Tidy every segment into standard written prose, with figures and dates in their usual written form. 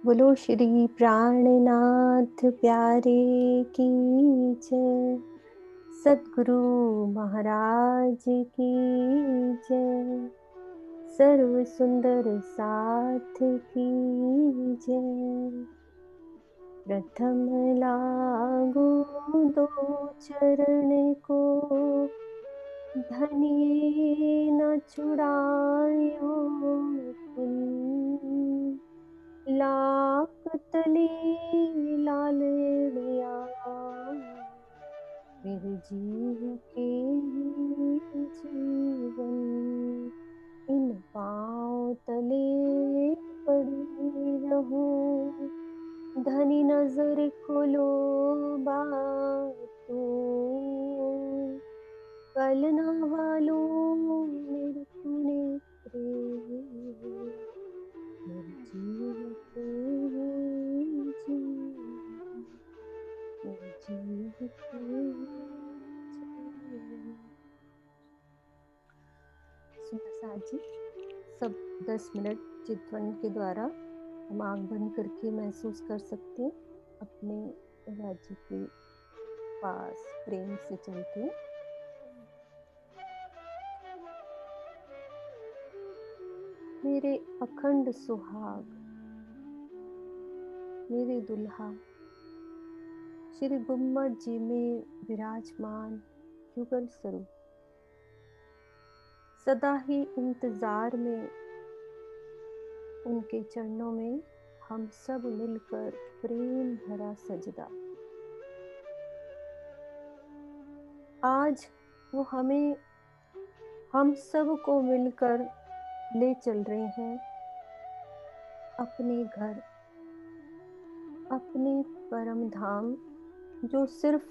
बोलो श्री प्राणनाथ प्यारे की जय। सद्गुरु महाराज की जय। सर्व सुंदर साथ की जय। प्रथम लागू दो चरण को, धनिये न छुड़ायो पुन। लाख तले लाल लिया, मेरे जीव के ही जीवन। इन पाँव तले पड़ी रहूं, धनी नजर खोलो बातों। कल न वालों मेरे तूने प्रेम, मेरे जीव के जीवन, मेरे जीव के जीवन। सुंदर साथ जी, सब 10 मिनट चितवन के द्वारा हम आँख बंद करके महसूस कर सकते हैं अपने राज्य के पास प्रेम से चलते हैं। मेरे अखंड सुहाग, मेरे दुल्हा श्री गुम्मट जी में विराजमान युगल स्वरूप, सदा ही इंतजार में उनके चरणों में हम सब मिलकर प्रेम भरा सजदा। आज वो हमें, हम सब को मिलकर ले चल रहे हैं अपने घर, अपने परम धाम, जो सिर्फ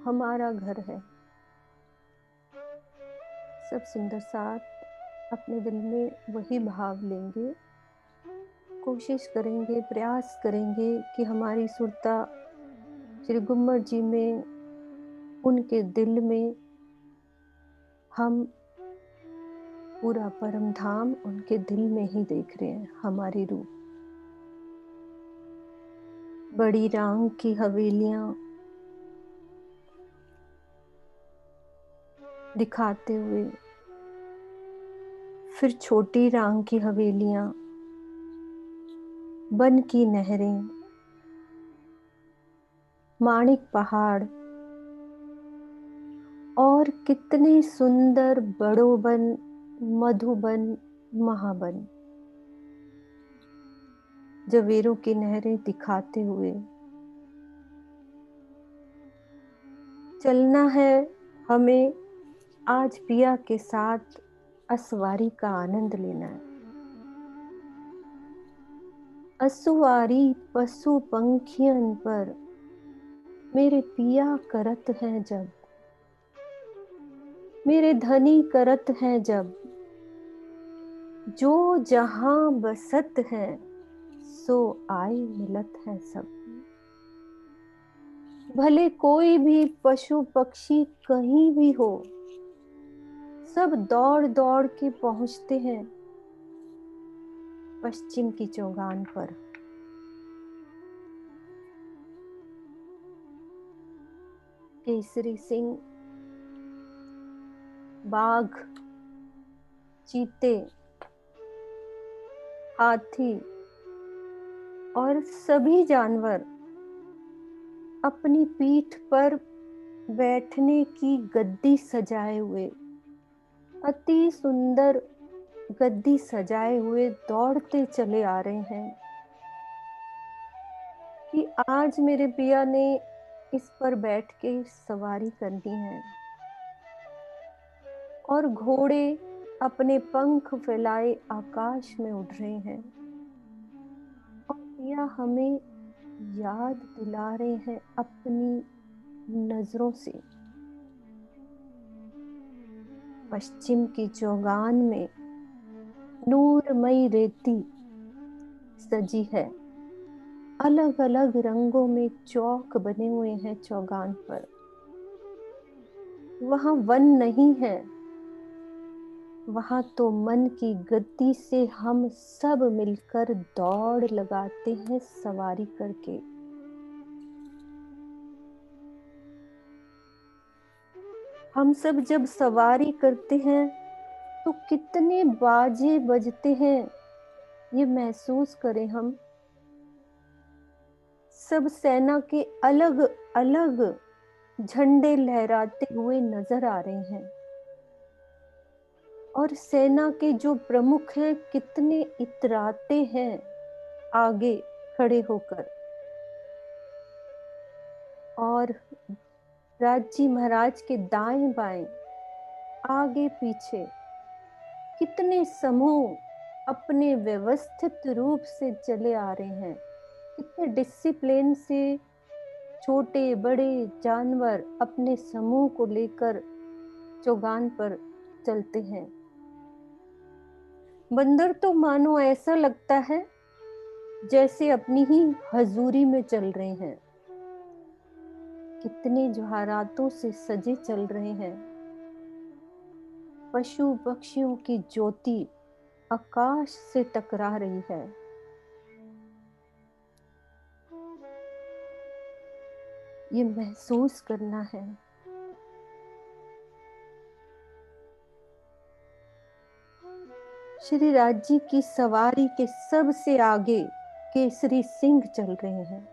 हमारा घर है। सब सुंदर साथ अपने दिल में वही भाव लेंगे, कोशिश करेंगे, प्रयास करेंगे कि हमारी सुरता श्री गुम्मट जी में, उनके दिल में हम पूरा परम धाम उनके दिल में ही देख रहे हैं। हमारी रूह बड़ी रांग की हवेलियां दिखाते हुए, फिर छोटी रांग की हवेलियां, बन की नहरें, माणिक पहाड़ और कितने सुंदर बड़ोबन, मधुबन, महाबन, जवेरों की नहरें दिखाते हुए चलना है हमें। आज पिया के साथ असवारी का आनंद लेना है। असुवारी पशु पंखियन पर मेरे पिया करत हैं जब, मेरे धनी करत हैं जब, जो जहां बसत है सो आए मिलत है सब। भले कोई भी पशु पक्षी कहीं भी हो, सब दौड़ दौड़ के पहुंचते हैं पश्चिम की चौगान पर। केसरी सिंह, बाघ, चीते, हाथी और सभी जानवर अपनी पीठ पर बैठने की गद्दी सजाए हुए, अति सुंदर गद्दी सजाए हुए दौड़ते चले आ रहे हैं कि आज मेरे पिया ने इस पर बैठ के सवारी करनी है। और घोड़े अपने पंख फैलाए आकाश में उड़ रहे हैं और पिया हमें याद दिला रहे हैं अपनी नजरों से। पश्चिम की चौगान में नूरमयी रेती सजी है, अलग अलग रंगों में चौक बने हुए हैं चौगान पर। वहां वन नहीं है, वहाँ तो मन की गति से हम सब मिलकर दौड़ लगाते हैं सवारी करके। हम सब जब सवारी करते हैं तो कितने बाजे बजते हैं, ये महसूस करें हम। सब सेना के अलग अलग झंडे लहराते हुए नजर आ रहे हैं और सेना के जो प्रमुख हैं कितने इतराते हैं आगे खड़े होकर, और राज्य महाराज के दाएं बाएं आगे पीछे कितने समूह अपने व्यवस्थित रूप से चले आ रहे हैं। कितने डिसिप्लिन से छोटे बड़े जानवर अपने समूह को लेकर चौगान पर चलते हैं। बंदर तो मानो ऐसा लगता है जैसे अपनी ही हजूरी में चल रहे हैं। कितने जवाहरातों से सजे चल रहे हैं। पशु पक्षियों की ज्योति आकाश से टकरा रही है। ये महसूस करना है। श्री राज जी की सवारी के सबसे आगे केसरी सिंह चल रहे हैं।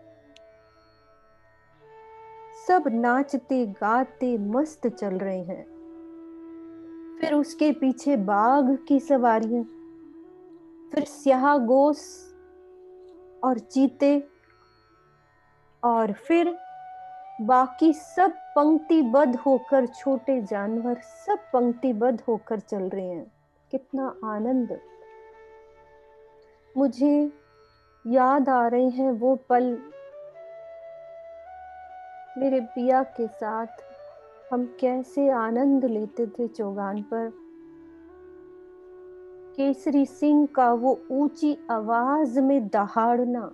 सब नाचते गाते मस्त चल रहे हैं। फिर उसके पीछे बाघ की सवारियां, फिर स्याह गोस और चीते, और फिर बाकी सब पंक्तिबद्ध होकर, छोटे जानवर सब पंक्तिबद्ध होकर चल रहे हैं। कितना आनंद। मुझे याद आ रहे हैं वो पल, मेरे पिया के साथ हम कैसे आनंद लेते थे चौगान पर। केसरी सिंह का वो ऊंची आवाज में दहाड़ना,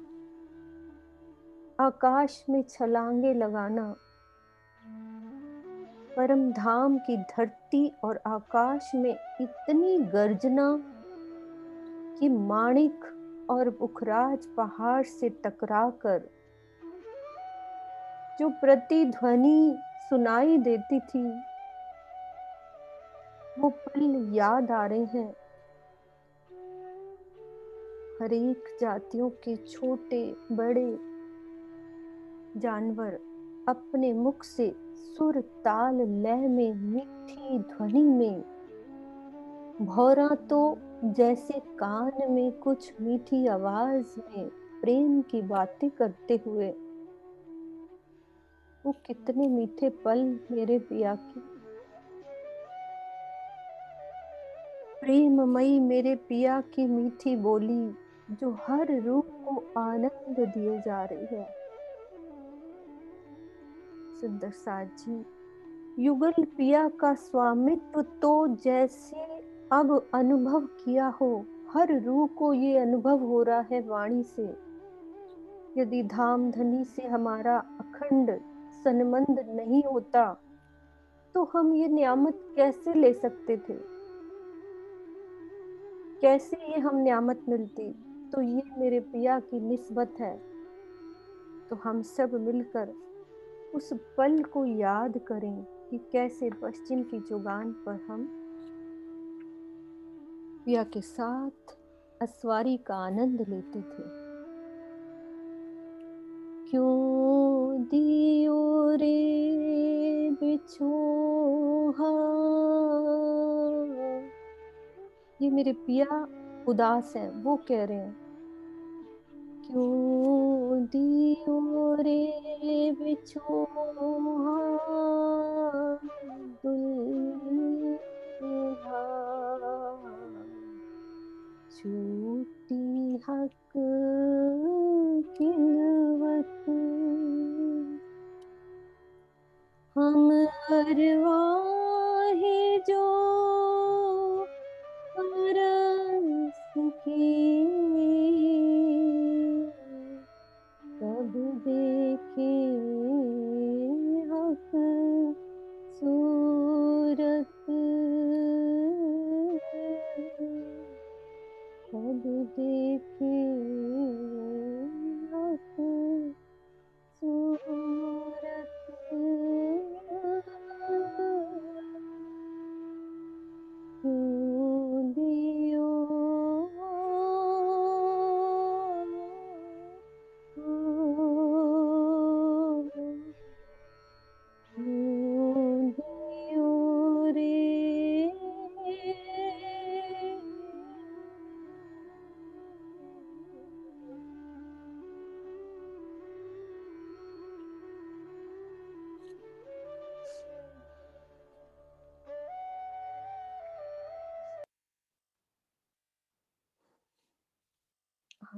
आकाश में छलांगे लगाना, परम धाम की धरती और आकाश में इतनी गर्जना कि माणिक और पुखराज पहाड़ से टकराकर जो प्रतिध्वनि सुनाई देती थी, वो पल याद आ रहे हैं। हर एक जातियों के छोटे बड़े जानवर अपने मुख से सुर ताल लय में, मीठी ध्वनि में, भौरा तो जैसे कान में कुछ मीठी आवाज में प्रेम की बातें करते हुए। वो कितने मीठे पल मेरे पिया की। प्रेममयी मेरे पिया की मीठी बोली जो हर रूह को आनंद दिए जा रही है। सुंदर साथ जी, युगल पिया का स्वामित्व तो जैसे अब अनुभव किया हो, हर रूह को ये अनुभव हो रहा है वाणी से। यदि धाम धनी से हमारा अखंड संबंध नहीं होता तो हम ये नियामत कैसे ले सकते थे, कैसे ये हम नियामत मिलती। तो ये मेरे पिया की निस्बत है। तो हम सब मिलकर उस पल को याद करें कि कैसे पश्चिम की चौगान पर हम पिया के साथ अस्वारी का आनंद लेते थे। क्यों दियो रे बिछोहा, ये मेरे पिया उदास हैं, वो कह रहे हैं क्यों दियो रे बिछोहा दुल्हा, छूटी हक किल्वत हम अरवाहे जो परस की, कब देखे हक सूरत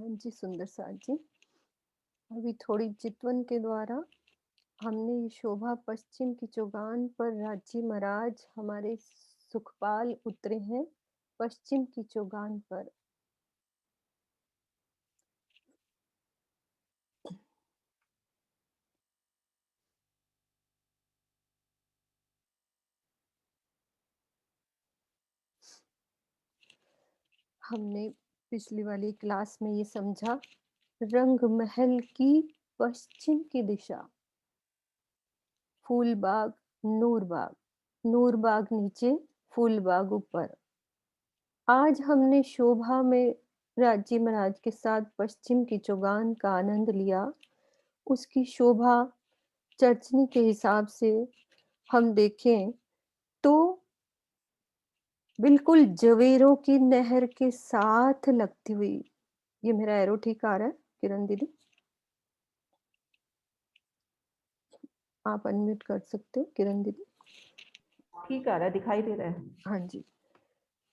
हाँ जी, सुंदर साथ जी। अभी थोड़ी चितवन के द्वारा हमने ये शोभा पश्चिम की चौगान पर राज्य महाराज हमारे सुखपाल उतरे हैं पश्चिम की चौगान पर। हमने पिछली वाली क्लास में ये समझा, रंग महल की पश्चिम की दिशा, फूलबाग, नूरबाग, नूरबाग नीचे, फूलबाग ऊपर। आज हमने शोभा में राज्य महाराज के साथ पश्चिम की चौगान का आनंद लिया। उसकी शोभा चर्चनी के हिसाब से हम देखें तो बिल्कुल जवेरों की नहर के साथ लगती हुई। ये मेरा एरो ठीक आ रहा है किरण दीदी? आप अनम्यूट कर सकते हो किरण दीदी। ठीक आ रहा है, दिखाई दे रहा है। हाँ जी।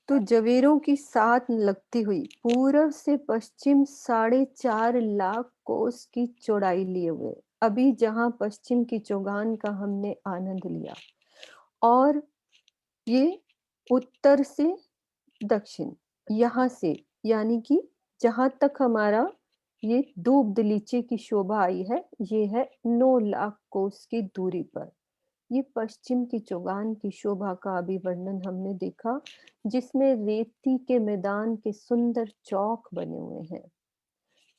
तो जवेरों की साथ लगती हुई पूर्व से पश्चिम 4.5 लाख कोस की चौड़ाई लिए हुए अभी जहां पश्चिम की चौगान का हमने आनंद लिया, और ये उत्तर से दक्षिण यहाँ से, यानी कि जहां तक हमारा ये दूब दलीचे की शोभा आई है, ये है 9 लाख कोस की दूरी पर। ये पश्चिम की चौगान की शोभा का अभी वर्णन हमने देखा, जिसमें रेती के मैदान के सुंदर चौक बने हुए हैं।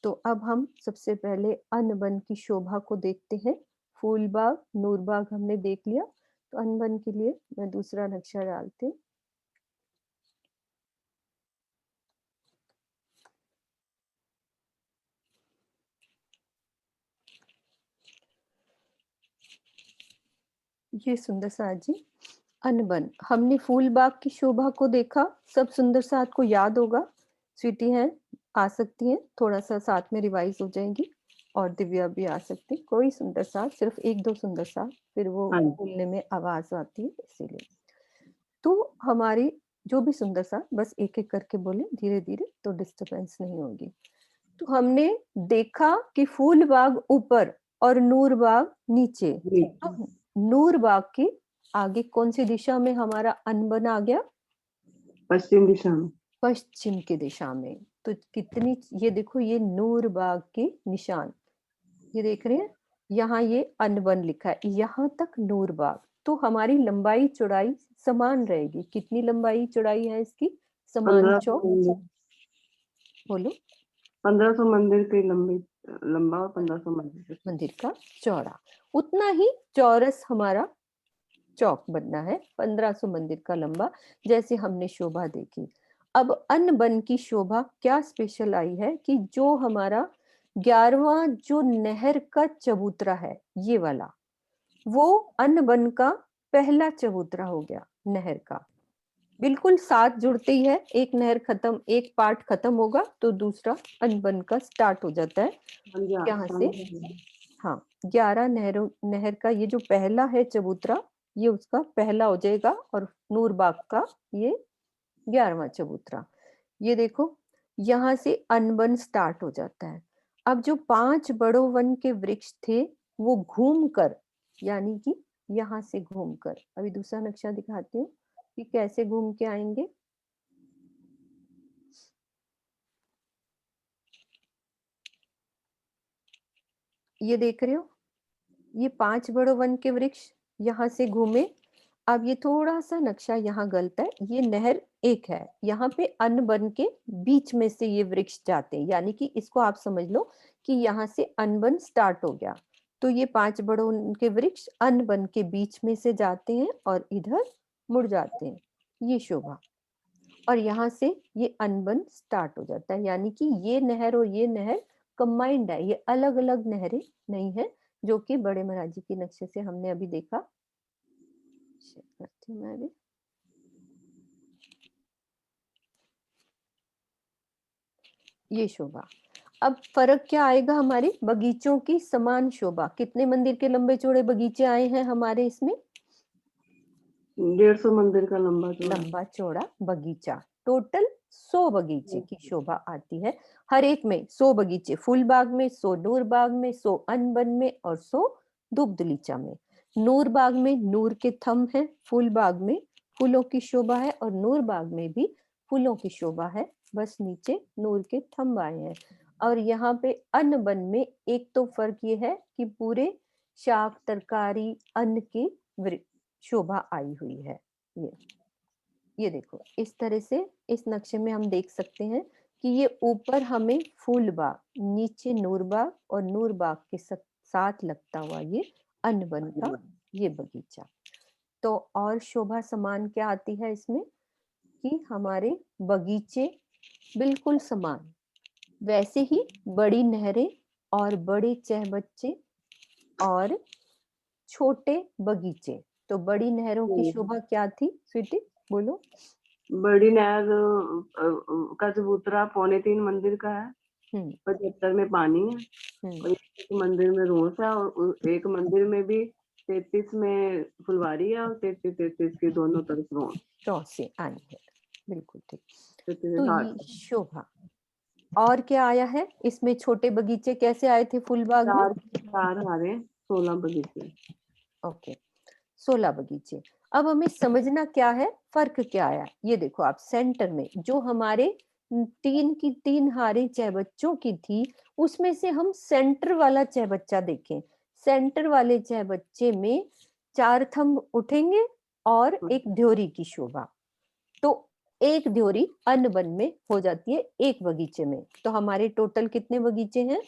तो अब हम सबसे पहले अनबन की शोभा को देखते हैं। फूलबाग, नूरबाग हमने देख लिया, तो अनबन के लिए मैं दूसरा नक्शा डालती हूँ। ये सुंदर साथ जी अनबन, हमने फूलबाग की शोभा को देखा। सब सुंदर साथ को याद होगा, स्वीटी हैं आ सकती हैं, थोड़ा सा साथ में रिवाइज हो जाएंगी, और दिव्या भी आ सकती, कोई सुंदर साथ, सिर्फ एक दो सुंदर साथ, फिर वो हाँ जी। बोलने में आवाज आती है इसीलिए। तो हमारी जो भी सुंदर साथ बस एक एक करके बोले धीरे धीरे, तो डिस्टरबेंस नहीं होगी। तो हमने देखा कि फूलबाग ऊपर और नूरबाग नीचे। तो नूरबाग की आगे कौन सी दिशा में हमारा अनबन आ गया? पश्चिम दिशा में। पश्चिम की दिशा में। तो कितनी, ये देखो ये नूरबाग के निशान, ये देख रहे हैं, यहाँ ये अनबन लिखा है, यहाँ तक नूरबाग। तो हमारी लंबाई चौड़ाई समान रहेगी। कितनी लंबाई चौड़ाई है इसकी? समान 1500 चौक। मंदिर, बोलो। 1500 मंदिर की लंबा और 1500 मंदिर का चौड़ा, उतना ही चौरस हमारा चौक बनना है, 1500 मंदिर का लंबा, जैसे हमने शोभा देखी। अब अनबन की शोभा क्या स्पेशल आई है कि जो हमारा 11वां जो नहर का चबूतरा है, ये वाला, वो अनबन का पहला चबूतरा हो गया नहर का। बिल्कुल साथ जुड़ते ही है, एक नहर खत्म, एक पार्ट खत्म होगा तो दूसरा अनबन का स्टार्ट हो जाता है यहाँ से। हाँ, 11 नहर का ये जो पहला है चबूतरा, ये उसका पहला हो जाएगा, और नूरबाग का ये 11वां चबूतरा। ये देखो, यहाँ से अनबन स्टार्ट हो जाता है। अब जो 5 बड़ो वन के वृक्ष थे, वो घूमकर, यानी कि यहाँ से घूमकर, अभी दूसरा नक्शा दिखाती हूँ कि कैसे घूम के आएंगे। ये देख रहे हो, ये 5 बड़ो वन के वृक्ष यहाँ से घूमे। अब ये थोड़ा सा नक्शा यहाँ गलत है, ये नहर एक है, यहाँ पे अनबन के बीच में से ये वृक्ष जाते हैं, यानी कि इसको आप समझ लो कि यहाँ से अनबन स्टार्ट हो गया। तो ये 5 बड़ो के वृक्ष अनबन के बीच में से जाते हैं और इधर मुड़ जाते हैं, ये शोभा। और यहाँ से ये अनबन स्टार्ट हो जाता है, यानी कि ये नहर और ये नहर कंबाइंड है, ये अलग अलग नहरें नहीं है, जो कि बड़े महाराज जी के नक्शे से हमने अभी देखा। करती हूँ मैं अभी। ये शोभा, अब फर्क क्या आएगा? हमारे बगीचों की समान शोभा। कितने मंदिर के लंबे चौड़े बगीचे आए हैं हमारे इसमें? 150 मंदिर का लंबा चौड़ा बगीचा, टोटल 100 बगीचे की शोभा आती है। हर एक में 100 बगीचे, फूल बाग में 100, नूर बाग में 100, अन बन में और 100 दुग्धलीचा में। नूर बाग में नूर के थंब है, फूल बाग में फूलों की शोभा है और नूर बाग में भी फूलों की शोभा है, बस नीचे नूर के थंब आए हैं। और यहाँ पे अन्न बन में एक तो फर्क ये है कि पूरे शाक तरकारी अन्न की शोभा आई हुई है। ये देखो इस तरह से इस नक्शे में हम देख सकते हैं कि ये ऊपर हमें फूल बाग, नीचे नूर बाग और नूर बाग के साथ लगता हुआ ये अन्न बन का ये बगीचा। तो और शोभा समान क्या आती है इसमें कि हमारे बगीचे बिल्कुल समान, वैसे ही बड़ी नहरें और बड़े चहबच्चे और छोटे बगीचे। तो बड़ी नहरों की शोभा क्या थी स्वीटी, बोलो। बड़ी नहर का चबूतरा 3.25 मंदिर का है, 75 में पानी है और एक मंदिर में रोस है और एक मंदिर में भी 33 में फुलवारी है और 33 के दोनों तरफ रोसे आई है, बिल्कुल ठीक। 33 तो ये शोभा। और क्या आया है इसमें, छोटे बगीचे कैसे आए थे फूलबाग में? 4 हारे 16 बगीचे। ओके, 16 बगीचे। अब हमें समझना क्या है, फर्क क्या आया। ये देखो आप सेंटर में जो हमारे 3 की 3 हारे चहबच्चों की थी, उसमें से हम सेंटर वाला चहबच्चा देखें। सेंटर वाले चहबच्चे में 4 थंब उठेंगे और एक ध्योरी की शोभा। तो एक ध्योरी अन्न बन में हो जाती है एक बगीचे में। तो हमारे टोटल कितने बगीचे हैं?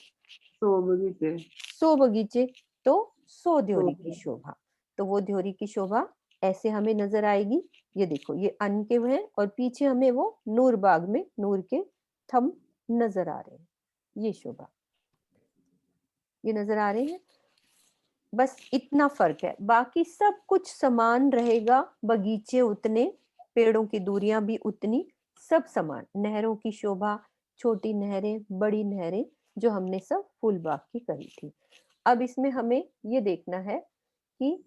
100 बगीचे। 100 बगीचे, तो 100 ध्योरी की शोभा। तो वो ध्योरी की शोभा ऐसे हमें नजर आएगी। ये देखो ये अन्न के हैं और पीछे हमें वो नूर बाग में नूर के थंब नजर आ रहे हैं। ये शोभा, ये नजर आ रहे हैं। बस इतना फर्क है, बाकी सब कुछ समान रहेगा। बगीचे उतने, पेड़ों की दूरियां भी उतनी, सब समान। नहरों की शोभा, छोटी नहरें बड़ी नहरें, जो हमने सब फूल बाग की करी थी। अब इसमें हमें ये देखना है कि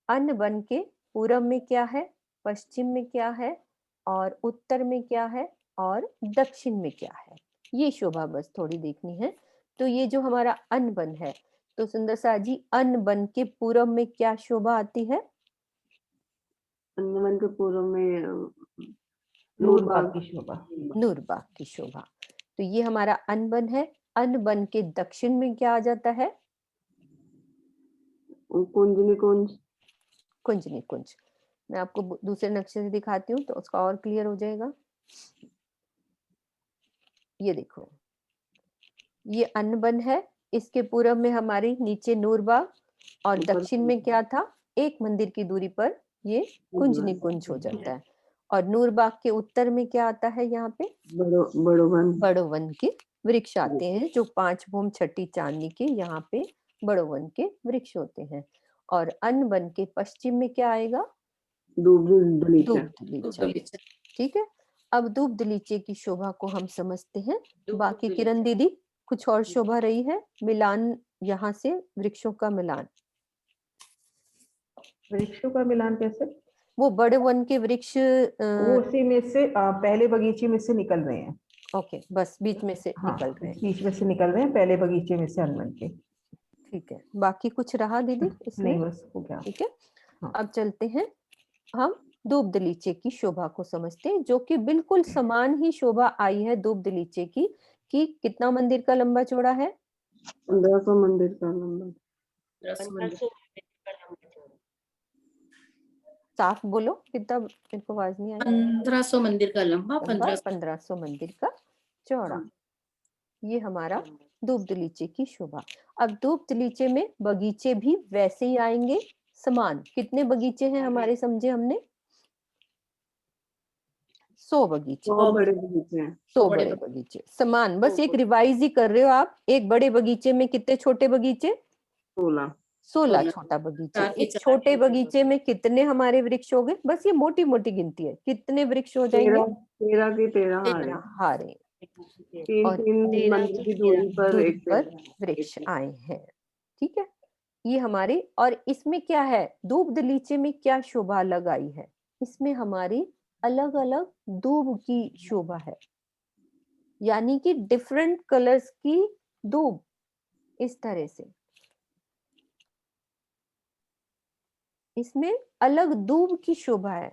अन्न बन के पूरब में क्या है, पश्चिम में क्या है और उत्तर में क्या है और दक्षिण में क्या है। ये शोभा बस थोड़ी देखनी है। तो ये जो हमारा अन्न बन है, तो सुंदर सा जी अन्न बन के पूरब में क्या शोभा आती है? अन्नवन के पूर्व में नूर बाग की शोभा। नूर बाग की शोभा। तो ये हमारा अन्न बन है। अन्न बन के दक्षिण में क्या आ जाता है? कुंज निकुंज। कुंज निकुंज। मैं आपको दूसरे नक्शे से दिखाती हूँ तो उसका और क्लियर हो जाएगा। ये देखो ये अन्न बन है, इसके पूरब में हमारी नीचे नूरबाग और दक्षिण में क्या था, एक मंदिर की दूरी पर ये कुंज निकुंज हो जाता है। और नूरबाग के उत्तर में क्या आता है, यहाँ पे बड़ो वन के वृक्ष आते हैं, जो 5 भूम छठी चांदनी के यहाँ पे बड़ो वन के वृक्ष होते हैं। और अन्न बन के पश्चिम में क्या आएगा? दूब दलीचा। ठीक है, अब दूब दलीचे की शोभा को हम समझते हैं। बाकी किरण दीदी कुछ और शोभा रही है, मिलान यहाँ से वृक्षों का मिलान। वृक्षों का मिलान कैसे? वो बड़े वन के वृक्ष वो उसी में से पहले बगीचे में से निकल रहे हैं। ओके, बस बीच में से हाँ, निकल रहे हैं। बीच में से निकल रहे हैं, पहले बगीचे में से अनबन के। ठीक है, बाकी कुछ रहा दीदी इसमें? नहीं, बस हो गया। ठीक है। हाँ। अब चलते हैं हम दूब दलीचे की शोभा को समझते हैं, जो कि बिल्कुल समान ही शोभा आई है दूब दलीचे की। कि कितना मंदिर का लंबा चौड़ा है? 1500 मंदिर का लंबा। साफ बोलो, कितना, मेरे को आवाज नहीं आई। 1500 मंदिर का लंबा, 1500 मंदिर का चौड़ा। ये हमारा दूब दलीचे की शोभा। अब दूब दलीचे में बगीचे भी वैसे ही आएंगे समान। कितने बगीचे हैं हमारे, समझे हमने? 100 बगीचे। 100 बड़े बगीचे हैं। 100 बड़े बगीचे समान। बस एक रिवाइज ही कर रहे हो आप। एक बड़े बगीचे में कितने छोटे बगीचे? 16 छोटा बगीचे। एक छोटे बगीचे में कितने हमारे वृक्ष हो गए? बस ये मोटी मोटी गिनती है, कितने वृक्ष हो जाएंगे? 13 के 13 हारे। 3 मंदिर की दूरी पर एक वृक्ष आए हैं। ठीक है, ये हमारे। और इसमें क्या है, दूब दलीचे में क्या शोभा लगाई है? इसमें हमारी अलग अलग दूब की शोभा है, यानी कि डिफरेंट कलर्स की दूब, इस तरह से इसमें अलग दूब की शोभा है।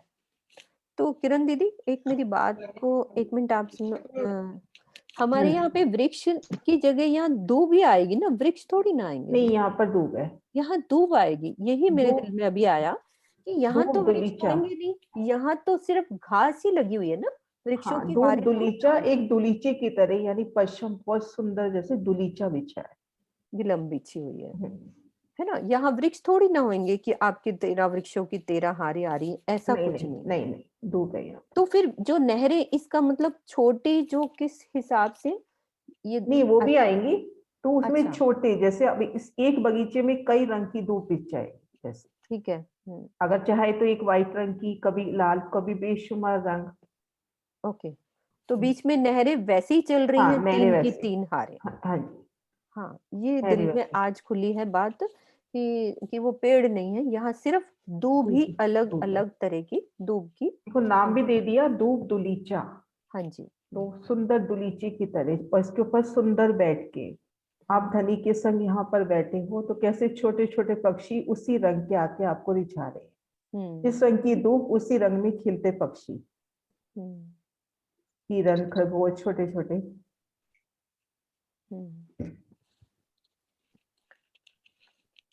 तो किरण दीदी, एक मेरी बात को 1 मिनट आप सुनो। हमारे यहाँ पे वृक्ष की जगह यहाँ दूब ही आएगी ना, वृक्ष थोड़ी ना आएंगे। नहीं, यहाँ पर दूब है, यहाँ दूब आएगी, यही मेरे दिल में अभी आया कि यहाँ तो दूब वृक्ष दुलीचा। आएंगे नहीं, यहाँ तो सिर्फ घास ही लगी हुई है ना, वृक्षों हाँ, की दूब हारी दुलीचा एक दुलीचे की तरह, यानी पश्चिम बहुत सुंदर जैसे दुलीचा बिछा है, गिलम बिछी हुई है ना। यहाँ वृक्ष थोड़ी ना होंगे कि आपके 13 वृक्षों की 13 हारी आ रही, ऐसा नहीं कुछ नहीं नहीं। नहीं नहीं, दूब है यहाँ। तो फिर जो नहरें, इसका मतलब छोटी, जो किस हिसाब से ये? नहीं, वो भी आएंगी, तो उसमें अच्छा, छोटे, जैसे अभी इस एक बगीचे में कई रंग की दूब बिछ जाएगी, जैसे ठीक है। अगर चाहे तो एक व्हाइट रंग की, कभी लाल, कभी बेशुमार रंग। ओके, तो बीच में नहरें वैसे ही चल रही हाँ, हैं, मैंने 3 की वैसे, 3 हारे। हाँ हाँ जी, हाँ, ये मैंने दिल में वैसे आज खुली है बात कि वो पेड़ नहीं है, यहाँ सिर्फ दूब दूब ही, अलग दूब है। अलग तरह की दूब की। देखो, नाम भी दे दिया, दूब दुलीचा। हाँ जी। तो सुंदर दुलीचे की तरह, और इसके ऊपर सुंदर बैठ के आप धनी के संग यहाँ पर बैठे हो, तो कैसे छोटे छोटे पक्षी उसी रंग के आके आपको रिझा रहे हैं। जिस रंग की धूप उसी रंग में खिलते पक्षी, हिरन, खरगोश, छोटे छोटे।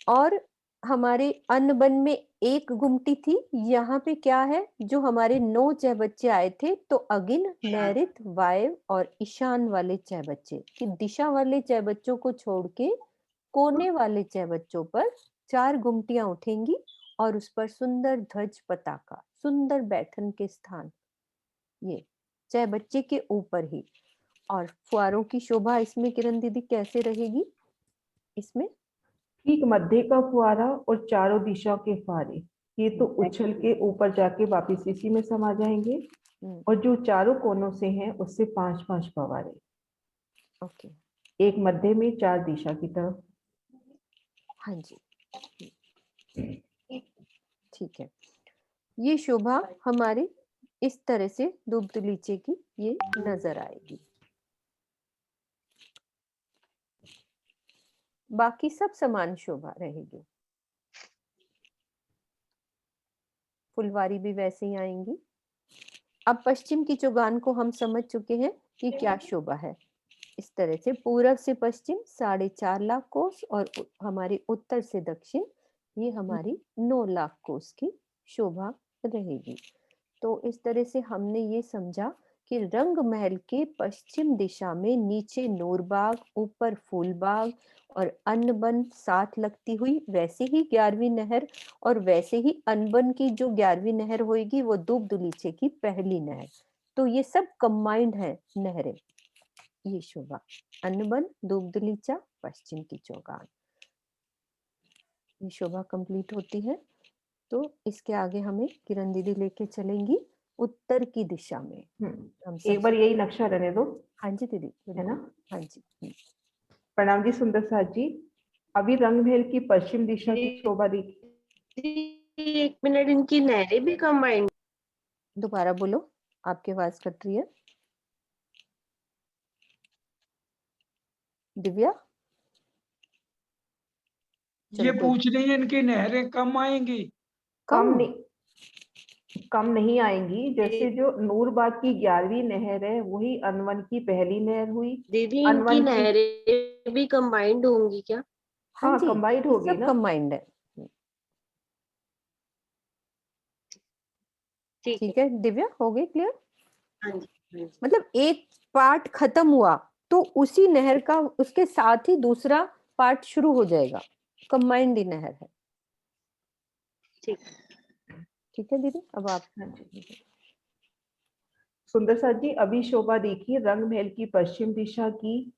और हमारे अन्न बन में एक गुमटी थी, यहाँ पे क्या है, जो हमारे 9 चह बच्चे आए थे, तो अगिन, नैऋत, वायव और ईशान वाले चह बच्चे कि दिशा वाले चह बच्चों को छोड़ के कोने वाले चह बच्चों पर 4 गुमटियां उठेंगी और उस पर सुंदर ध्वज पताका, सुंदर बैठन के स्थान, ये चह बच्चे के ऊपर ही। और फुआरों की शोभा इसमें किरण दीदी कैसे रहेगी? इसमें ठीक मध्य का फुआरा और चारों दिशा के फुआरे, ये तो उछल के ऊपर जाके वापिस इसी में समा जाएंगे, और जो चारों कोनों से हैं उससे 5-5 फवारे। ओके, एक मध्य में, 4 दिशा की तरफ। हाँ जी, ठीक है। ये शोभा हमारी इस तरह से दूब दलीचे की ये नजर आएगी। बाकी सब समान शोभा रहेगी, फुलवारी भी वैसे ही आएंगी। अब पश्चिम की चौगान को हम समझ चुके हैं कि क्या शोभा है। इस तरह से पूरब से पश्चिम 4.5 लाख कोस, और हमारी उत्तर से दक्षिण ये हमारी 9 लाख कोस की शोभा रहेगी। तो इस तरह से हमने ये समझा कि रंग महल के पश्चिम दिशा में नीचे नूरबाग, ऊपर फूलबाग और अनबन साथ लगती हुई, वैसे ही 11वीं नहर, और वैसे ही अनबन की जो 11वीं नहर होगी वो दूब दुलीचे की पहली नहर। तो ये सब कंबाइंड है नहरें, ये शोभा अनबन, दूब दुलीचा, पश्चिम की चौगान, ये शोभा कंप्लीट होती है। तो इसके आगे हमें किरण दीदी लेके चलेंगी उत्तर की दिशा में। हम एक बार यही नक्शा रहने दो। हाँ जी दीदी, है ना? हाँ जी। प्रणाम जी सुंदर साथ जी। अभी रंग महल की पश्चिम दिशा की शोभा देखी। 1 मिनट, इनकी नहरें भी कंबाइंड? दोबारा बोलो, आपकी आवाज कट रही है। दिव्या, ये पूछ रही है इनकी नहरें कम आएंगी? कम नहीं आएंगी। जैसे जो नूरबाग की 11वीं नहर है वही अनवन की पहली नहर हुई। दीदी, इनकी अनवन की नहरें भी कंबाइंड होंगी क्या? हाँ हाँ, जी, कंबाइंड ये होगी सब ना। कंबाइंड है। ठीक है दिव्या, हो गई क्लियर? हाँ जी। मतलब एक पार्ट खत्म हुआ तो उसी नहर का, उसके साथ ही दूसरा पार्ट शुरू हो जाएगा, कंबाइंड ही नहर है। ठीक है दीदी, अब आप। सुंदर साथ जी, अभी शोभा देखिए रंग महल की पश्चिम दिशा की।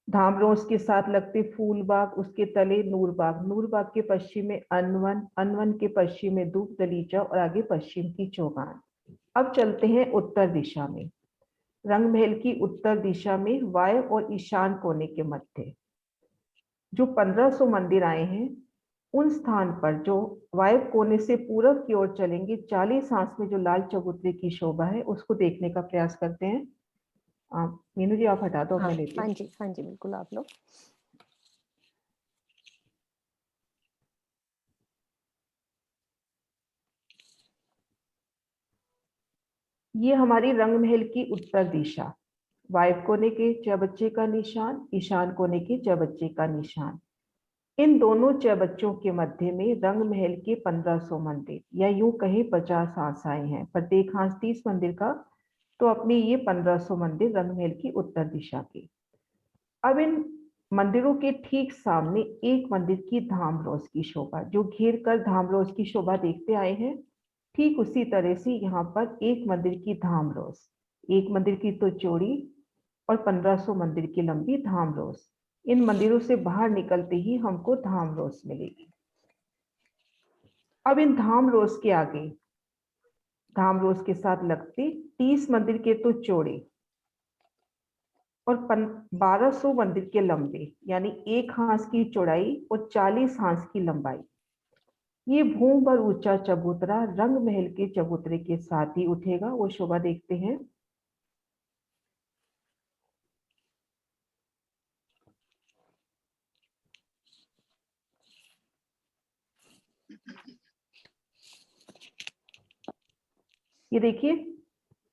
धामरोस के साथ लगते फूलबाग, उसके तले नूरबाग, नूरबाग के पश्चिम में अनवन, अनवन के पश्चिम में दूब दलीचा, और आगे पश्चिम की चौगान। अब चलते हैं उत्तर दिशा में। रंग महल की उत्तर दिशा में वायव्य और ईशान कोने के मध्य जो 1500 मंदिर आए हैं, उन स्थान पर जो वायव्य कोने से पूरब की ओर चलेंगे 40 हांस में जो लाल चबूतरे की शोभा है उसको देखने का प्रयास करते हैं। मीनू जी आप हटा दो, हाँ, मैं लेती हूँ। हाँ जी बिल्कुल आप लोग। ये हमारी रंग महल की उत्तर दिशा, वायव्य कोने के चौबच्चे का निशान, ईशान कोने के चौबच्चे का निशान। इन दोनों चौबच्चों के मध्य में रंग महल के 1500 मंदिर या यूं कहें 50 हांसाएं हैं, प्रत्येक हांस 30 मंदिर का, तो अपनी ये 1500 मंदिर रंग महल की उत्तर दिशा के। अब इन मंदिरों के ठीक सामने एक मंदिर की धामरोज की शोभा, जो घेर कर धामरोज की शोभा देखते आए हैं, ठीक उसी तरह से यहाँ पर एक मंदिर की धामरोज, एक मंदिर की तो चौड़ी और 1500 मंदिर की लंबी धामरोज। इन मंदिरों से बाहर निकलते ही हमको धामरोज मिलेगी। अब इन धामरोज के आगे, धामरोज के साथ लगते 30 मंदिर के तो चौड़े और 1200 मंदिर के लंबे, यानी एक हांस की चौड़ाई और 40 हांस की लंबाई। ये भूम पर ऊंचा चबूतरा रंग महल के चबूतरे के साथ ही उठेगा। वो शोभा देखते हैं। ये देखिए,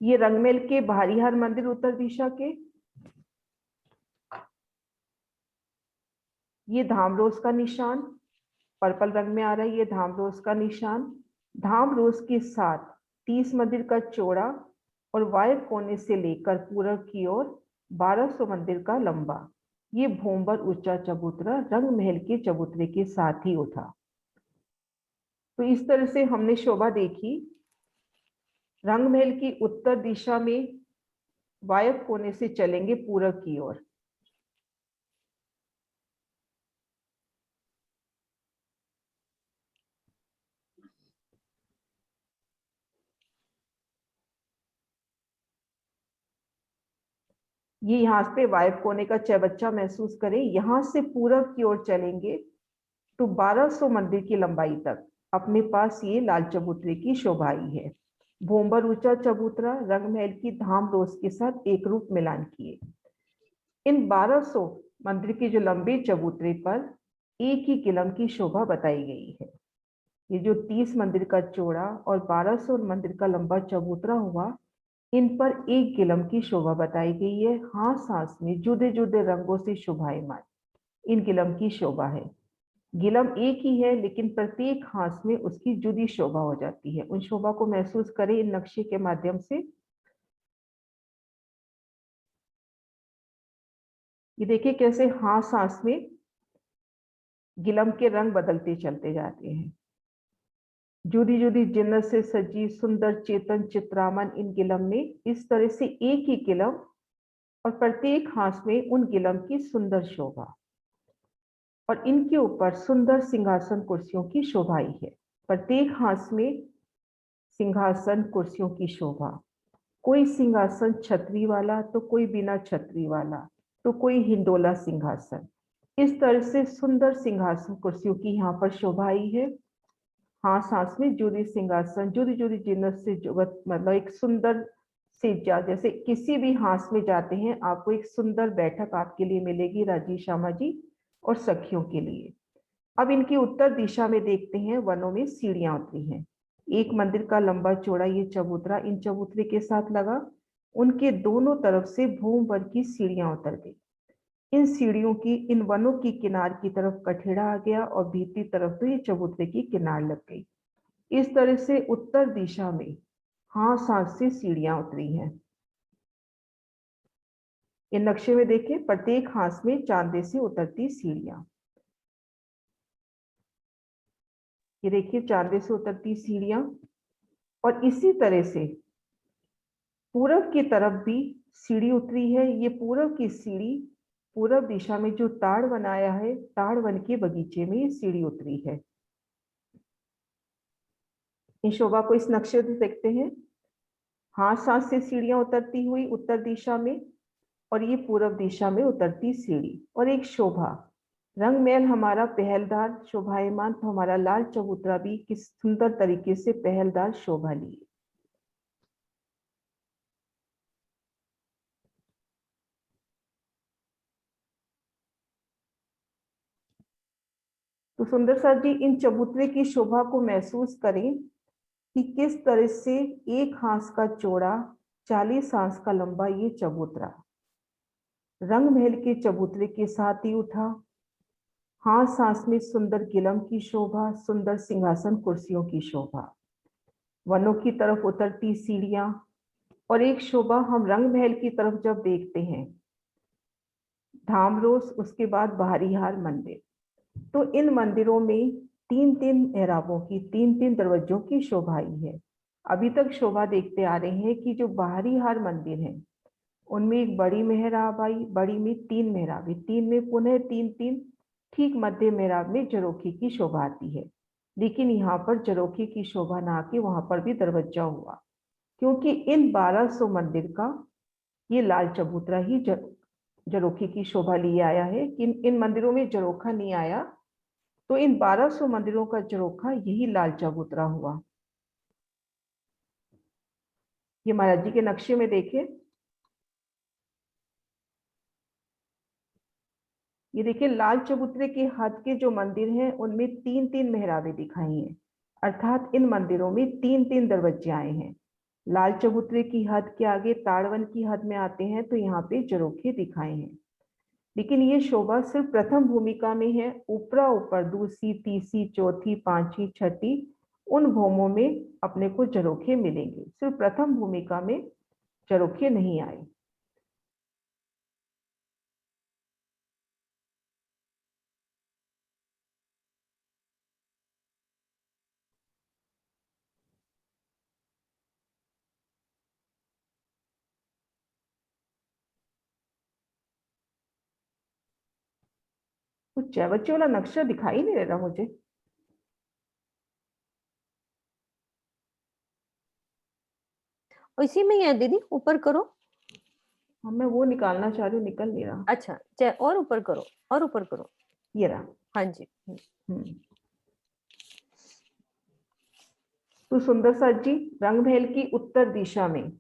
ये रंगमहल के बाहरी मंदिर उत्तर दिशा के, ये धामरोज का निशान पर्पल रंग में आ रहा है, ये धामरोज का निशान। धामरोज के साथ 30 मंदिर का चौड़ा और वायव्य कोने से लेकर पूरब की ओर 1200 मंदिर का लंबा, ये भूमबर ऊंचा चबूतरा रंग महल के चबूतरे के साथ ही उठा। तो इस तरह से हमने शोभा देखी रंग महल की उत्तर दिशा में वायव्य कोने से चलेंगे पूरब की ओर। ये यहाँ पे वायव्य कोने का चौबच्चा महसूस करें। यहां से पूरब की ओर चलेंगे तो 1200 मंदिर की लंबाई तक अपने पास ये लाल चबूतरे की शोभा आई है। भूमबर ऊंचा चबूतरा रंग महल की धामरोज के साथ एक रूप मिलान किए। इन 1200 मंदिर के जो लंबे चबूतरे पर एक ही किलम की शोभा बताई गई है। ये जो 30 मंदिर का चौड़ा और 1200 मंदिर का लंबा चबूतरा हुआ, इन पर एक गिलम की शोभा बताई गई है। हांस हांस में जुदे जुदे रंगों से शोभायमान इन गिलम की शोभा है। गिलम एक ही है लेकिन प्रत्येक हांस में उसकी जुदी शोभा हो जाती है। उन शोभा को महसूस करें इन नक्शे के माध्यम से। ये देखिए कैसे हांस हांस में गिलम के रंग बदलते चलते जाते हैं। जुदी जुदी जिन्नत से सजी सुंदर चेतन चित्रामन इन गिलम में, इस तरह से एक ही गिलम और प्रत्येक हांस में उन गिलम की सुंदर शोभा, और इनके ऊपर सुंदर सिंहासन कुर्सियों की शोभाई है। प्रत्येक हांस में सिंहासन कुर्सियों की शोभा, कोई सिंहासन छतरी वाला तो कोई बिना छतरी वाला तो कोई हिंडोला सिंहासन। इस तरह से सुंदर सिंहासन कुर्सियों की यहाँ पर शोभा आई है। हांस हांस में जुदी सिंहासन जुदी जुदी जिन्नत से मतलब एक सुंदर सिज्जा, जैसे किसी भी हांस में जाते हैं आपको एक सुंदर बैठक आपके लिए मिलेगी राजी श्यामा जी और सखियों के लिए। अब इनकी उत्तर दिशा में देखते हैं, वनों में सीढ़ियां उतरी हैं। एक मंदिर का लंबा चौड़ा ये चबूतरा इन चबूतरे के साथ लगा। उनके दोनों तरफ से भूमवर की सीढ़ियां उतर गई। इन सीढ़ियों की इन वनों की किनार की तरफ कठेड़ा आ गया और भीतरी तरफ तो ये चबूतरे की किनार लग गई। इस तरह से उत्तर दिशा में हांस हांस से सीढ़ियां उतरी हैं। इन नक्शे में देखिए प्रत्येक हांस में चांदे से उतरती सीढ़ियां। ये देखिए चांदे से उतरती सीढ़ियां। और इसी तरह से पूरब की तरफ भी सीढ़ी उतरी है। ये पूरब की सीढ़ी पूरब दिशा में जो ताड़ बनाया है, ताड़ वन के बगीचे में ये सीढ़ी उतरी है। इन शोभा को इस नक्शे में देखते हैं। हांस हांस से सीढ़ियां उतरती हुई उत्तर दिशा में और ये पूरब दिशा में उतरती सीढ़ी और एक शोभा रंग महल हमारा पहलदार शोभायमान, तो हमारा लाल चबूतरा भी किस सुंदर तरीके से पहलदार शोभा लिए। तो सुंदर सर जी, इन चबूतरे की शोभा को महसूस करें कि किस तरह से 1 हाथ का चौड़ा 40 हाथ का लंबा ये चबूतरा रंग महल के चबूतरे के साथ ही उठा। हाथ सांस में सुंदर किलम की शोभा, सुंदर सिंहासन कुर्सियों की शोभा, वनों की तरफ उतरती सीढ़ियां, और एक शोभा हम रंग महल की तरफ जब देखते हैं धामरोस, उसके बाद बहारीहार मंदिर। तो इन मंदिरों में 3-3 मेहराबों की 3-3 दरवाजों की शोभा आई है। अभी तक शोभा देखते आ रहे हैं कि जो बहारीहार मंदिर है उनमें एक बड़ी मेहराब आई, बड़ी में 3 मेहराबें, 3 में पुनः 3-3, ठीक मध्य मेहराब में जरोखे की शोभा आती है। लेकिन यहाँ पर जरोखे की शोभा ना आके वहां पर भी दरवाजा हुआ, क्योंकि इन 1200 मंदिर का ये लाल चबूतरा ही जरोखे की शोभा लिए आया है। कि इन मंदिरों में जरोखा नहीं आया, तो इन 1200 मंदिरों का जरोखा यही लाल चबूतरा हुआ। ये महाराज जी के नक्शे में देखिए, ये देखिए लाल चबूतरे के हद के जो मंदिर हैं उनमें 3-3 मेहराबें दिखाई हैं, अर्थात इन मंदिरों में 3-3 दरवाजे आए हैं। लाल चबूतरे की हद के आगे ताड़वन की हद में आते हैं तो यहाँ पे जरोखे दिखाए हैं। लेकिन ये शोभा सिर्फ प्रथम भूमिका में है। ऊपरा ऊपर दूसरी, तीसरी, चौथी, पांचवी, छठी उन भूमों में अपने को जरोखे मिलेंगे, सिर्फ प्रथम भूमिका में जरोखे नहीं आए। कुछ बच्चे वाला नक्शा दिखाई नहीं दे रहा मुझे। इसी में ही है दीदी, ऊपर करो। हाँ, मैं वो निकालना चाह रही हूँ, निकल नहीं रहा। अच्छा, चाहे और ऊपर करो, और ऊपर करो। ये रहा। हाँ जी। तो सुंदर सा जी रंग महल की उत्तर दिशा में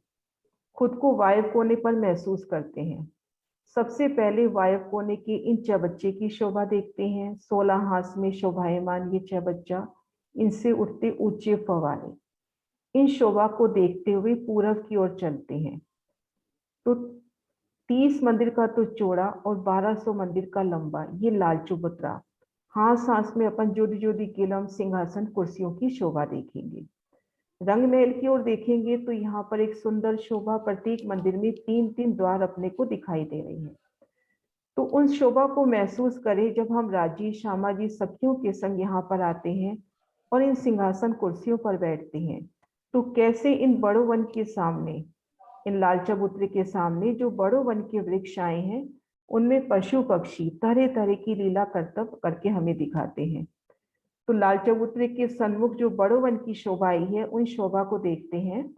खुद को वायव कोने पर महसूस करते हैं। सबसे पहले वायव कोने के इन चबच्चे की शोभा देखते हैं। 16 हाथ में शोभायमान ये चबच्चा, इनसे उठते ऊंचे फवारे, इन शोभा को देखते हुए पूरब की ओर चलते हैं। तो 30 मंदिर का तो चौड़ा और 1200 मंदिर का लंबा ये लाल चबूतरा, हाथ सांस में अपन जोड़ी जोड़ी किलम, सिंहासन, कुर्सियों की शोभा देखेंगे। रंग महल की ओर देखेंगे तो यहाँ पर एक सुंदर शोभा, प्रत्येक मंदिर में 3-3 द्वार अपने को दिखाई दे रही है। तो उन शोभा को महसूस करें जब हम राजी, श्यामा जी सखियों के संग यहाँ पर आते हैं और इन सिंहासन कुर्सियों पर बैठते हैं, तो कैसे इन बड़ों वन के सामने, इन लाल चबूतरे के सामने जो बड़ों वन के वृक्ष आए हैं उनमें पशु पक्षी तरह तरह की लीला करतब करके हमें दिखाते हैं। तो लाल चबूतरे के सन्मुख जो बड़ों वन की शोभा आई है उन शोभा को देखते हैं।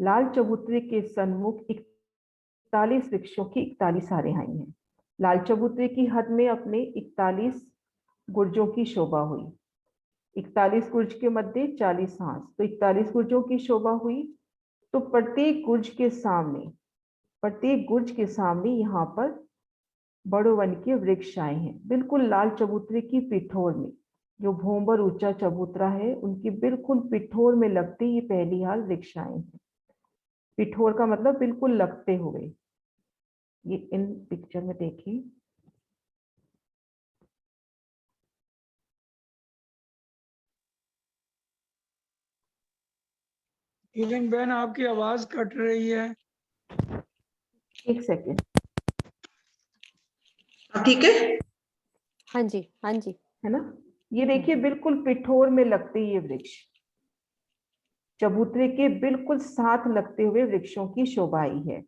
लाल चबूतरे के सन्मुख 41 वृक्षों की 41 हारें आई हैं। लाल चबूतरे की हद में अपने 41 गुर्जों की शोभा हुई। 41 गुर्ज के मध्य 40 हाथ, तो 41 गुर्जों की शोभा हुई। तो प्रत्येक गुर्ज के सामने यहाँ पर बड़ों वन के वृक्ष आए हैं। बिल्कुल लाल चबूतरे की पिठोर में, जो भोंबर ऊंचा चबूतरा है उनकी बिल्कुल पिठोर में लगते ये पहली हाल वृक्ष आए हैं। पिठोर का मतलब बिल्कुल लगते हुए। ये इन पिक्चर में देखिए, किरण बहन आपकी आवाज कट रही है। एक सेकेंड, ठीक है। हाँ जी, हाँ जी, है ना। ये देखिए बिल्कुल पिठोर में लगते ये वृक्ष, चबूतरे के बिल्कुल साथ लगते हुए वृक्षों की शोभा आई है।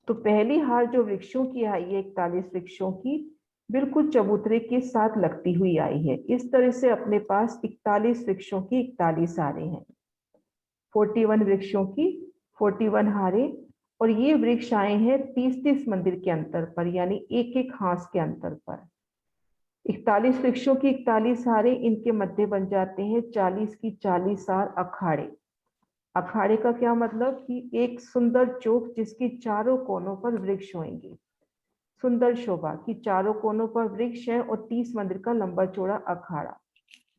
तो पहली हार जो वृक्षों की आई है 41 वृक्षों की, बिल्कुल चबूतरे के साथ लगती हुई आई है। इस तरह से अपने पास 41 वृक्षों की 41 हारें हैं, 41 वृक्षों की 41 हारें, और ये वृक्ष आए हैं 30-30 मंदिर के अंतर पर, यानी एक एक हाथ के अंतर पर। 41 वृक्षों की 41 हारें, इनके मध्य बन जाते हैं 40 की 40 हार अखाड़े। अखाड़े का क्या मतलब कि एक सुंदर चौक जिसके चारों कोनों पर वृक्ष होंगे। सुंदर शोभा की चारों कोनों पर वृक्ष है और 30 मंदिर का लंबा चौड़ा अखाड़ा।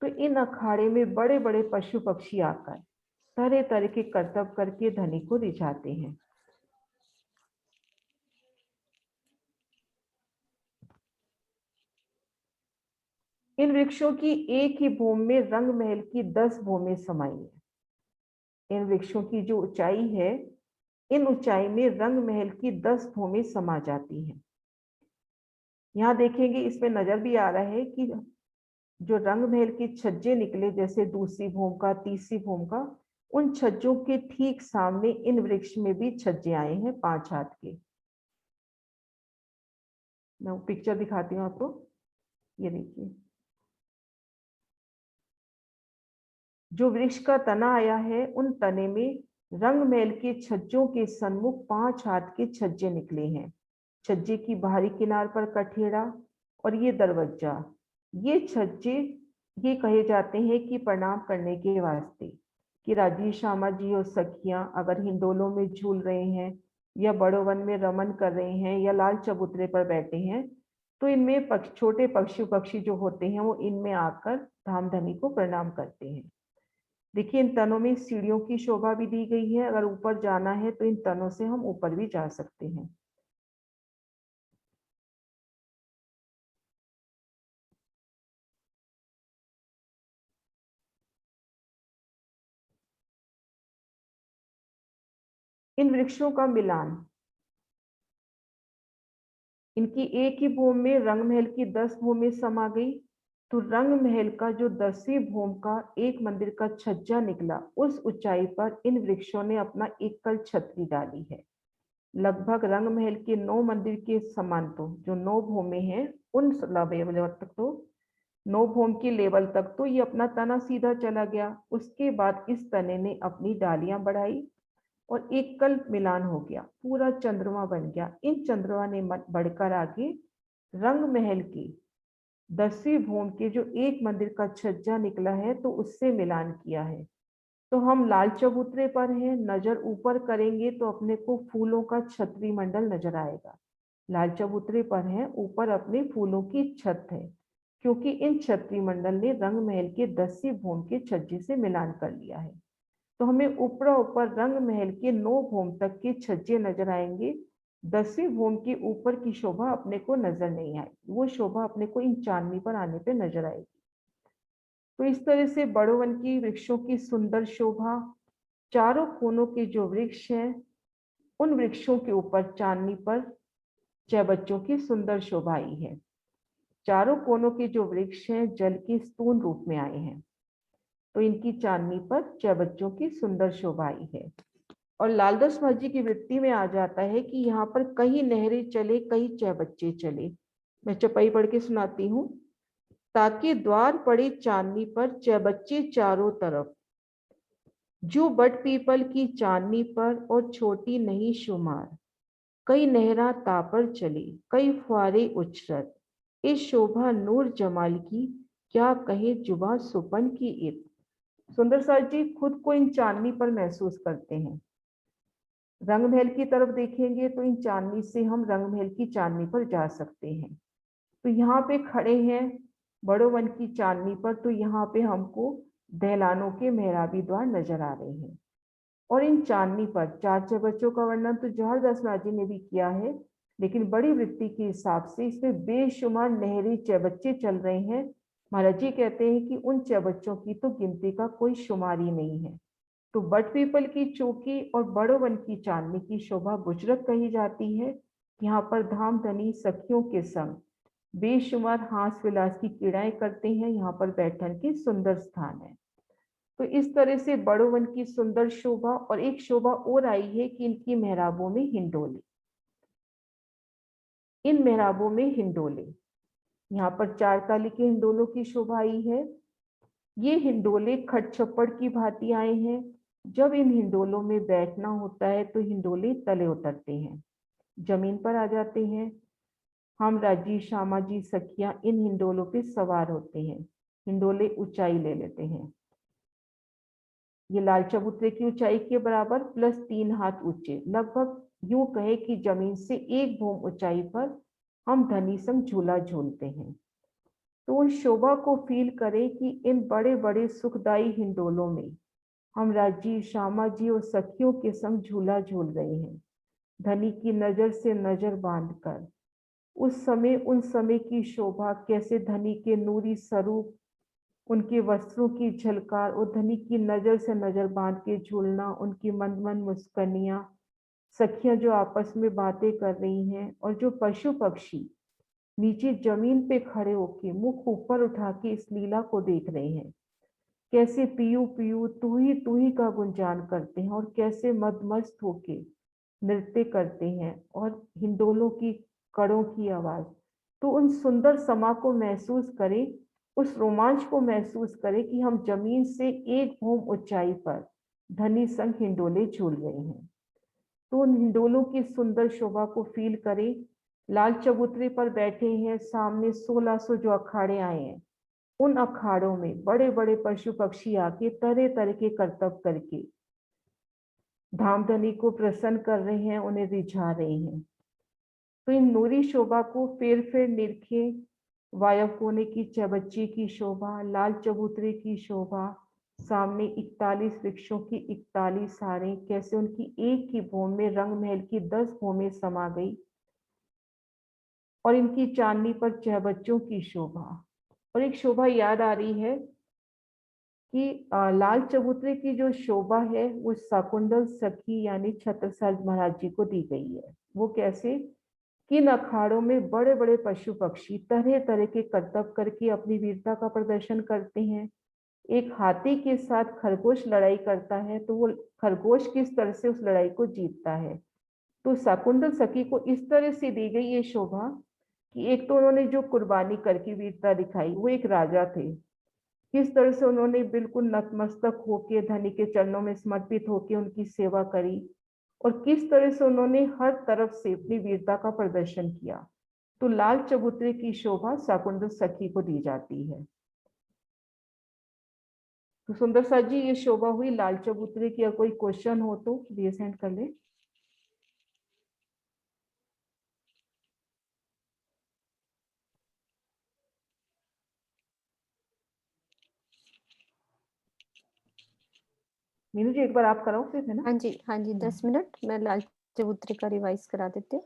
तो इन अखाड़े में बड़े बड़े पशु पक्षी आकर तरह तरह के करतब करके धनी को रिझाते हैं। इन वृक्षों की एक ही भूमि में रंग महल की 10 भूमि समाई है। इन वृक्षों की जो ऊंचाई है, इन ऊंचाई में रंग महल की 10 भूमि समा जाती है। यहाँ देखेंगे, इसमें नजर भी आ रहा है कि जो रंग महल के छज्जे निकले, जैसे दूसरी भूमि का, तीसरी भूमि का, उन छज्जों के ठीक सामने इन वृक्ष में भी छज्जे आए हैं 5 हाथ के। मैं पिक्चर दिखाती हूँ आपको, ये देखिए। जो वृक्ष का तना आया है, उन तने में रंग महल के छज्जों के सन्मुख 5 हाथ के छज्जे निकले हैं। छज्जे की बाहरी किनार पर कठेड़ा और ये दरवाजा, ये छज्जे ये कहे जाते हैं कि प्रणाम करने के वास्ते, कि राजी श्यामा जी और सखियां अगर हिंडोलों में झूल रहे हैं या बड़ो वन में रमन कर रहे हैं या लाल चबूतरे पर बैठे हैं, तो इनमें छोटे पक्षी जो होते हैं वो इनमें आकर धामधनी को प्रणाम करते हैं। देखिए, इन तनों में सीढ़ियों की शोभा भी दी गई है। अगर ऊपर जाना है तो इन तनों से हम ऊपर भी जा सकते हैं। इन वृक्षों का मिलान, इनकी एक ही भूमि में रंग महल की 10 भूमि समा गई, तो रंग महल का जो 10वीं भूमि का एक मंदिर का छज्जा निकला, उस ऊंचाई पर इन वृक्षों ने अपना एकल छतरी डाली है। लगभग रंग महल के 9 मंदिर के समान, तो जो 9 भूमि हैं उन लेवल तक, तो 9 भूमि की लेवल तक तो ये अपना तना सीधा चला गया। उसके बाद इस तने ने अपनी डालियां बढ़ाई और एक कल मिलान हो गया, पूरा चंद्रमा बन गया। इन चंद्रमा ने बढ़कर आगे रंग महल की 10वीं भूमि के जो एक मंदिर का छज्जा निकला है, तो उससे मिलान किया है। तो हम लाल चबूतरे पर हैं, नजर ऊपर करेंगे तो अपने को फूलों का छतरी मंडल नजर आएगा। लाल चबूतरे पर हैं, ऊपर अपने फूलों की छत है, क्योंकि इन छतरी मंडल ने रंग महल के 10वीं भूमि के छज्जे से मिलान कर लिया है। तो हमें ऊपर रंग महल के 9 भूमि तक के छज्जे नजर आएंगे। 10वीं भूमि के ऊपर की शोभा अपने को नजर नहीं आएगी, वो शोभा अपने को इन चांदनी पर आने पे नजर आएगी। तो इस तरह से बड़ो वन की वृक्षों की सुंदर शोभा, चारों कोनों के जो वृक्ष हैं, उन वृक्षों के ऊपर चांदनी पर जय बच्चों की सुंदर शोभा आई है। चारों कोनों के जो वृक्ष हैं जल के स्तून रूप में आए हैं, तो इनकी चांदनी पर जय बच्चों की सुंदर शोभा आई है। और लालदास महाराज जी की वृत्ति में आ जाता है कि यहाँ पर कहीं नहरें चले, कहीं चय बच्चे चले। मैं चौपाई पढ़ के सुनाती हूँ। ताकि द्वार पड़े चांदनी पर चय बच्चे चारों तरफ, जो बट पीपल की चांदनी पर और छोटी नहीं शुमार, कई नहरा तापर चली, कई फुआरे उछरत, इस शोभा नूर जमाल की, क्या कहे जुबा सुपन की इत। सुंदर साज जी खुद को इन चांदनी पर महसूस करते हैं। रंग महल की तरफ देखेंगे तो इन चांदनी से हम रंग महल की चांदनी पर जा सकते हैं। तो यहाँ पे खड़े हैं बड़ो वन की चांदनी पर, तो यहाँ पे हमको दहलानों के मेहराबी द्वार नजर आ रहे हैं। और इन चांदनी पर 4 चबच्चों का वर्णन तो जौहरदास महाराज जी ने भी किया है, लेकिन बड़ी वृत्ति के हिसाब से इसमें बेशुमार नहरी चबच्चे चल रहे हैं। महाराज जी कहते हैं कि उन चबच्चों की तो गिनती का कोई शुमार ही नहीं है। तो बट पीपल की चौकी और बड़ो वन की चांदनी की शोभा बुजरक कही जाती है। यहाँ पर धाम धनी सखियों के संग बेशुमार हास विलास की क्रीड़ाएं करते हैं। यहाँ पर बैठन की सुंदर स्थान है। तो इस तरह से बड़ो वन की सुंदर शोभा, और एक शोभा और आई है कि इनकी मेहराबों में हिंडोले, इन मेहराबों में हिंडोले, यहाँ पर 4 ताली के हिंडोलों की शोभा आई है। ये हिंडोले खट छप्पड़ की भांति आए हैं। जब इन हिंडोलों में बैठना होता है तो हिंडोले तले उतरते हैं, जमीन पर आ जाते हैं। हम राजी, श्यामा जी, सखियां इन हिंडोलों पे सवार होते हैं। हिंडोले ऊंचाई ले लेते हैं। ये लाल चबूतरे की ऊंचाई के बराबर प्लस 3 हाथ ऊंचे, लगभग यूं कहे कि जमीन से 1 भूम ऊंचाई पर हम धनी संग झूला झूलते हैं। तो उन शोभा को फील करें कि इन बड़े बड़े सुखदाई हिंडोलों में हम राजी, श्यामा जी और सखियों के संग झूला झूल रहे हैं, धनी की नजर से नजर बांधकर। उन समय की शोभा, कैसे धनी के नूरी स्वरूप, उनके वस्त्रों की झलकार और धनी की नजर से नजर बांध के झूलना, उनकी मंद मंद मुस्कनियां, सखियां जो आपस में बातें कर रही हैं, और जो पशु पक्षी नीचे जमीन पे खड़े होके मुख ऊपर उठा के इस लीला को देख रहे हैं, कैसे पीयू पीयू तू ही का गुंजान करते हैं, और कैसे मदमस्त होके नृत्य करते हैं, और हिंडोलों की कड़ों की आवाज। तो उन सुंदर समा को महसूस करें, उस रोमांच को महसूस करें कि हम जमीन से 1 भूम ऊंचाई पर धनी संग हिंडोले झूल रहे हैं। तो उन हिंडोलों की सुंदर शोभा को फील करें। लाल चबूतरे पर बैठे हैं, सामने 1600 जो अखाड़े आए हैं, उन अखाड़ों में बड़े बड़े पशु पक्षी आके तरह तरह के करतब करके धामधनी को प्रसन्न कर रहे हैं, उन्हें रिझा रहे हैं। तो इन नूरी शोभा को फेर निरखे। वायव कोने की चबच्ची की शोभा, लाल चबूतरे की शोभा, सामने 41 वृक्षों की 41 हारें, कैसे उनकी एक ही भूम में रंग महल की 10 भूमें समा गई। और इनकी चांदनी पर चहबच्चों की शोभा। और एक शोभा याद आ रही है कि लाल चबूतरे की जो शोभा है वो शकुंतल सखी यानी छत्रसाल महाराज जी को दी गई है। वो कैसे? किन अखाड़ों में बड़े बड़े पशु पक्षी तरह तरह के करतब करके अपनी वीरता का प्रदर्शन करते हैं। एक हाथी के साथ खरगोश लड़ाई करता है, तो वो खरगोश किस तरह से उस लड़ाई को जीतता है। तो शकुंतल सखी को इस तरह से दी गई ये शोभा कि एक तो उन्होंने जो कुर्बानी करके वीरता दिखाई, वो एक राजा थे, किस तरह से उन्होंने बिल्कुल नतमस्तक होके धनी के चरणों में समर्पित होके उनकी सेवा करी, और किस तरह से उन्होंने हर तरफ से अपनी वीरता का प्रदर्शन किया। तो लाल चबूतरे की शोभा शकुंतल सखी को दी जाती है। तो सुंदर साथ जी, ये शोभा हुई लाल चबूतरे की। अगर कोई क्वेश्चन हो तो प्लीज सेंड कर ले। मीनू जी एक बार आप कराओ फिर, है ना? हाँ जी 10 मिनट मैं लाल चबूतरे का रिवाइज करा देती हूँ।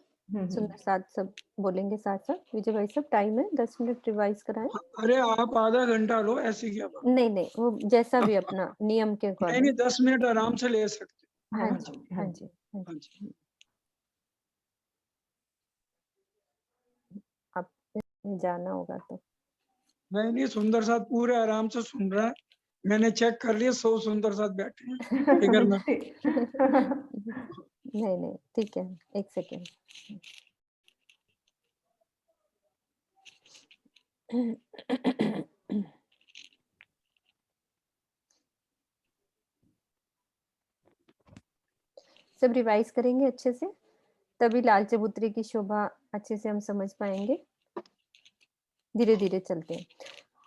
सुंदर साथ सब बोलेंगे साथ साथ। विजय भाई सब टाइम है 10 मिनट रिवाइज कराएं। अरे आप आधा घंटा लो, ऐसी क्या बात? नहीं वो जैसा भी अपना नियम के अकॉर्डिंग। नहीं 10 मिनट आराम से ले सकते। हाँ जी। आप जाना होगा तो। नहीं सुंदर साथ पूरे आराम से सुन रहा है। मैंने चेक कर लिया, 100 सुंदर साथ बैठे हैं फिगर में। नहीं ठीक है, एक सेकेंड। सब रिवाइज करेंगे अच्छे से, तभी लाल चबूतरे की शोभा अच्छे से हम समझ पाएंगे। धीरे धीरे चलते हैं।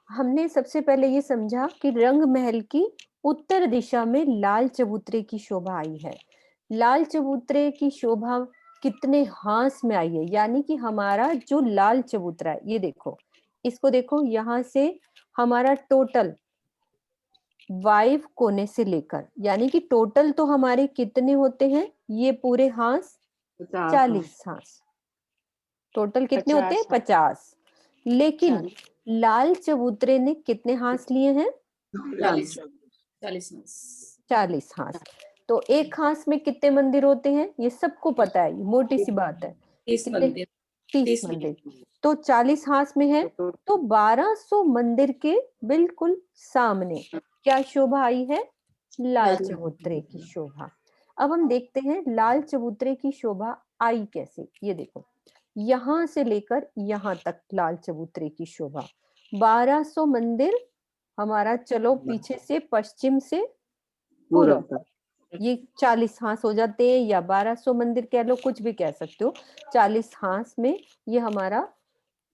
हमने सबसे पहले ये समझा कि रंग महल की उत्तर दिशा में लाल चबूतरे की शोभा आई है। लाल चबूतरे की शोभा कितने हांस में आई है, यानी कि हमारा जो लाल चबूतरा है, ये देखो, इसको देखो, यहाँ से हमारा टोटल वाइव कोने से लेकर, यानी कि टोटल तो हमारे कितने होते हैं ये पूरे हांस? 40 हांस। टोटल कितने होते हैं? 50। लेकिन लाल चबूतरे ने कितने हांस लिए हैं? 40 हांस। तो एक हांस में कितने मंदिर होते हैं ये सबको पता है, मोटी सी बात है। 30 मंदिर। 30 मंदिर। तो 40 हांस में है, तो 1200 मंदिर के बिल्कुल सामने क्या शोभा आई है? लाल चबूतरे की शोभा। अब हम देखते हैं लाल चबूतरे की शोभा आई कैसे। ये देखो, यहां से लेकर यहां तक लाल चबूतरे की शोभा, 1200 मंदिर हमारा। चलो पीछे से, पश्चिम से पूर्व, ये 40 हांस हो जाते हैं, या 1200 मंदिर कह लो, कुछ भी कह सकते हो। 40 हांस में ये हमारा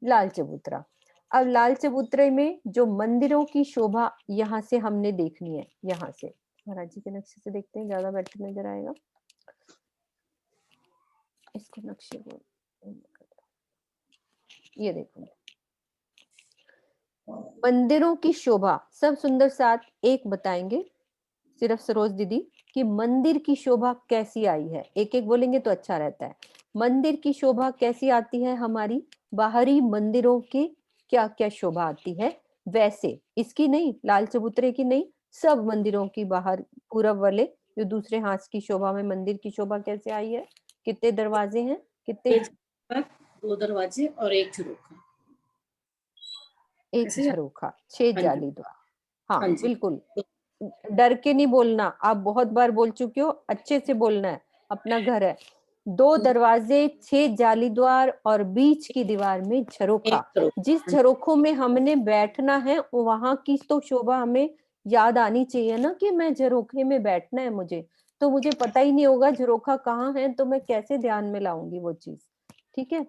लाल चबूतरा। अब लाल चबूतरे में जो मंदिरों की शोभा यहाँ से हमने देखनी है, यहाँ से महाराज जी के नक्शे से देखते हैं, ज्यादा बेटर नजर आएगा। इसको नक्शे को ये देखो, मंदिरों की शोभा सब सुंदर साथ एक बताएंगे सिर्फ सरोज दीदी कि मंदिर की शोभा कैसी आई है। एक एक बोलेंगे तो अच्छा रहता है। मंदिर की शोभा कैसी आती है हमारी, बाहरी मंदिरों की क्या क्या शोभा आती है, वैसे इसकी नहीं, लाल चबूतरे की नहीं, सब मंदिरों की बाहर पूरब वाले जो दूसरे हाथ की शोभा में मंदिर की शोभा कैसे आई है। कितने दरवाजे हैं, कितने? 2 दरवाजे और 1 झरोखा। एक झरोखा, 6 जाली द्वार। हाँ, हाँ जी। बिल्कुल डर के नहीं बोलना, आप बहुत बार बोल चुके हो, अच्छे से बोलना है, अपना घर है। 2 दरवाजे, 6 जाली द्वार और बीच की दीवार में झरोखा। जिस झरोखों में हमने बैठना है वहां की तो शोभा हमें याद आनी चाहिए ना कि मैं झरोखे में बैठना है मुझे, तो मुझे पता ही नहीं होगा झरोखा कहाँ है, तो मैं कैसे ध्यान में लाऊंगी वो चीज। ठीक है,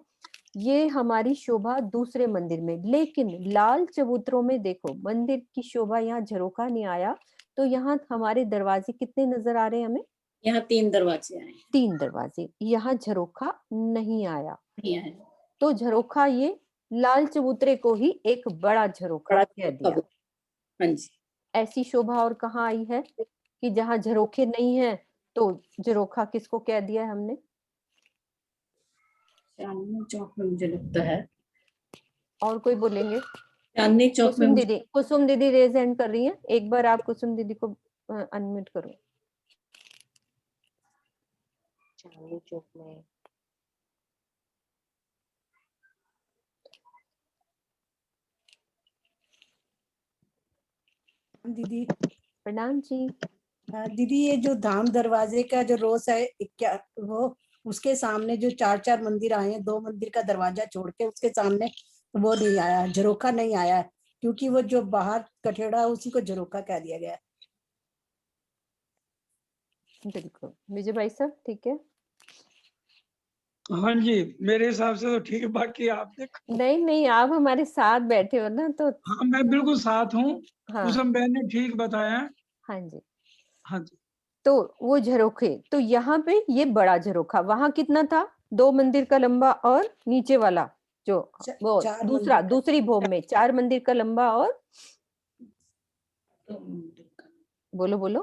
ये हमारी शोभा दूसरे मंदिर में। लेकिन लाल चबूतरों में देखो, मंदिर की शोभा यहाँ झरोखा नहीं आया, तो यहाँ हमारे दरवाजे कितने नजर आ रहे हैं हमें? यहाँ 3 दरवाजे आए। 3 दरवाजे, यहाँ झरोखा नहीं आया। नहीं आए। तो झरोखा ये लाल चबूतरे को ही एक बड़ा झरोखा कह दिया। हाँ जी। ऐसी शोभा और कहाँ आई है कि जहाँ झरोखे नहीं है तो झरोखा किसको कह दिया है हमने? चांदनी चौक में मुझे लगता है। और कोई बोलेंगे? चांदनी चौक में कुसुम दीदी रेज हैंड कर रही है, एक बार आप कुसुम दीदी को अनम्यूट करो। चांदनी चौक में दीदी प्रणाम जी। दीदी, ये जो धाम दरवाजे का जो रोज है क्या वो, उसके सामने जो 4 मंदिर आए हैं, 2 मंदिर का दरवाजा छोड़ के उसके सामने वो नहीं आया, झरोखा नहीं आया, क्योंकि वो जो बाहर कठेड़ा है उसी को झरोखा कह दिया गया। बिल्कुल विजय भाई साहब, ठीक है। हाँ जी, मेरे हिसाब से तो ठीक है, बाकी आप देखो। नहीं नहीं, आप हमारे साथ बैठे हो ना, तो हाँ, मैं बिल्कुल साथ हूँ। हाँ कुसुम बहन ने ठीक बताया। हाँ जी। हाँ जी, तो वो झरोखे, तो यहाँ पे ये बड़ा झरोखा, वहां कितना था? 2 मंदिर का लंबा, और नीचे वाला जो वो दूसरा दूसरी भूमि में 4 मंदिर का लंबा, और बोलो बोलो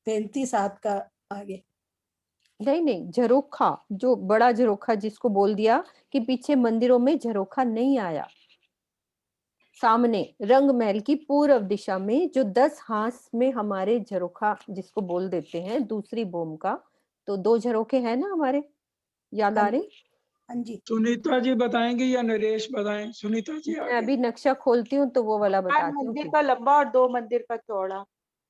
35 हाथ का आगे। नहीं नहीं, झरोखा जो बड़ा झरोखा जिसको बोल दिया कि पीछे मंदिरों में झरोखा नहीं आया। सामने रंग महल की पूर्व दिशा में जो 10 हाथ में हमारे झरोखा जिसको बोल देते हैं दूसरी भूमि का, तो 2 झरोखे हैं ना हमारे, याद आ रहे? हाँ जी। सुनीता जी बताएंगे या नरेश बताएं? सुनीता जी मैं अभी नक्शा खोलती हूँ तो वो वाला बताती हूँ। मंदिर का लंबा और 2 मंदिर का चौड़ा,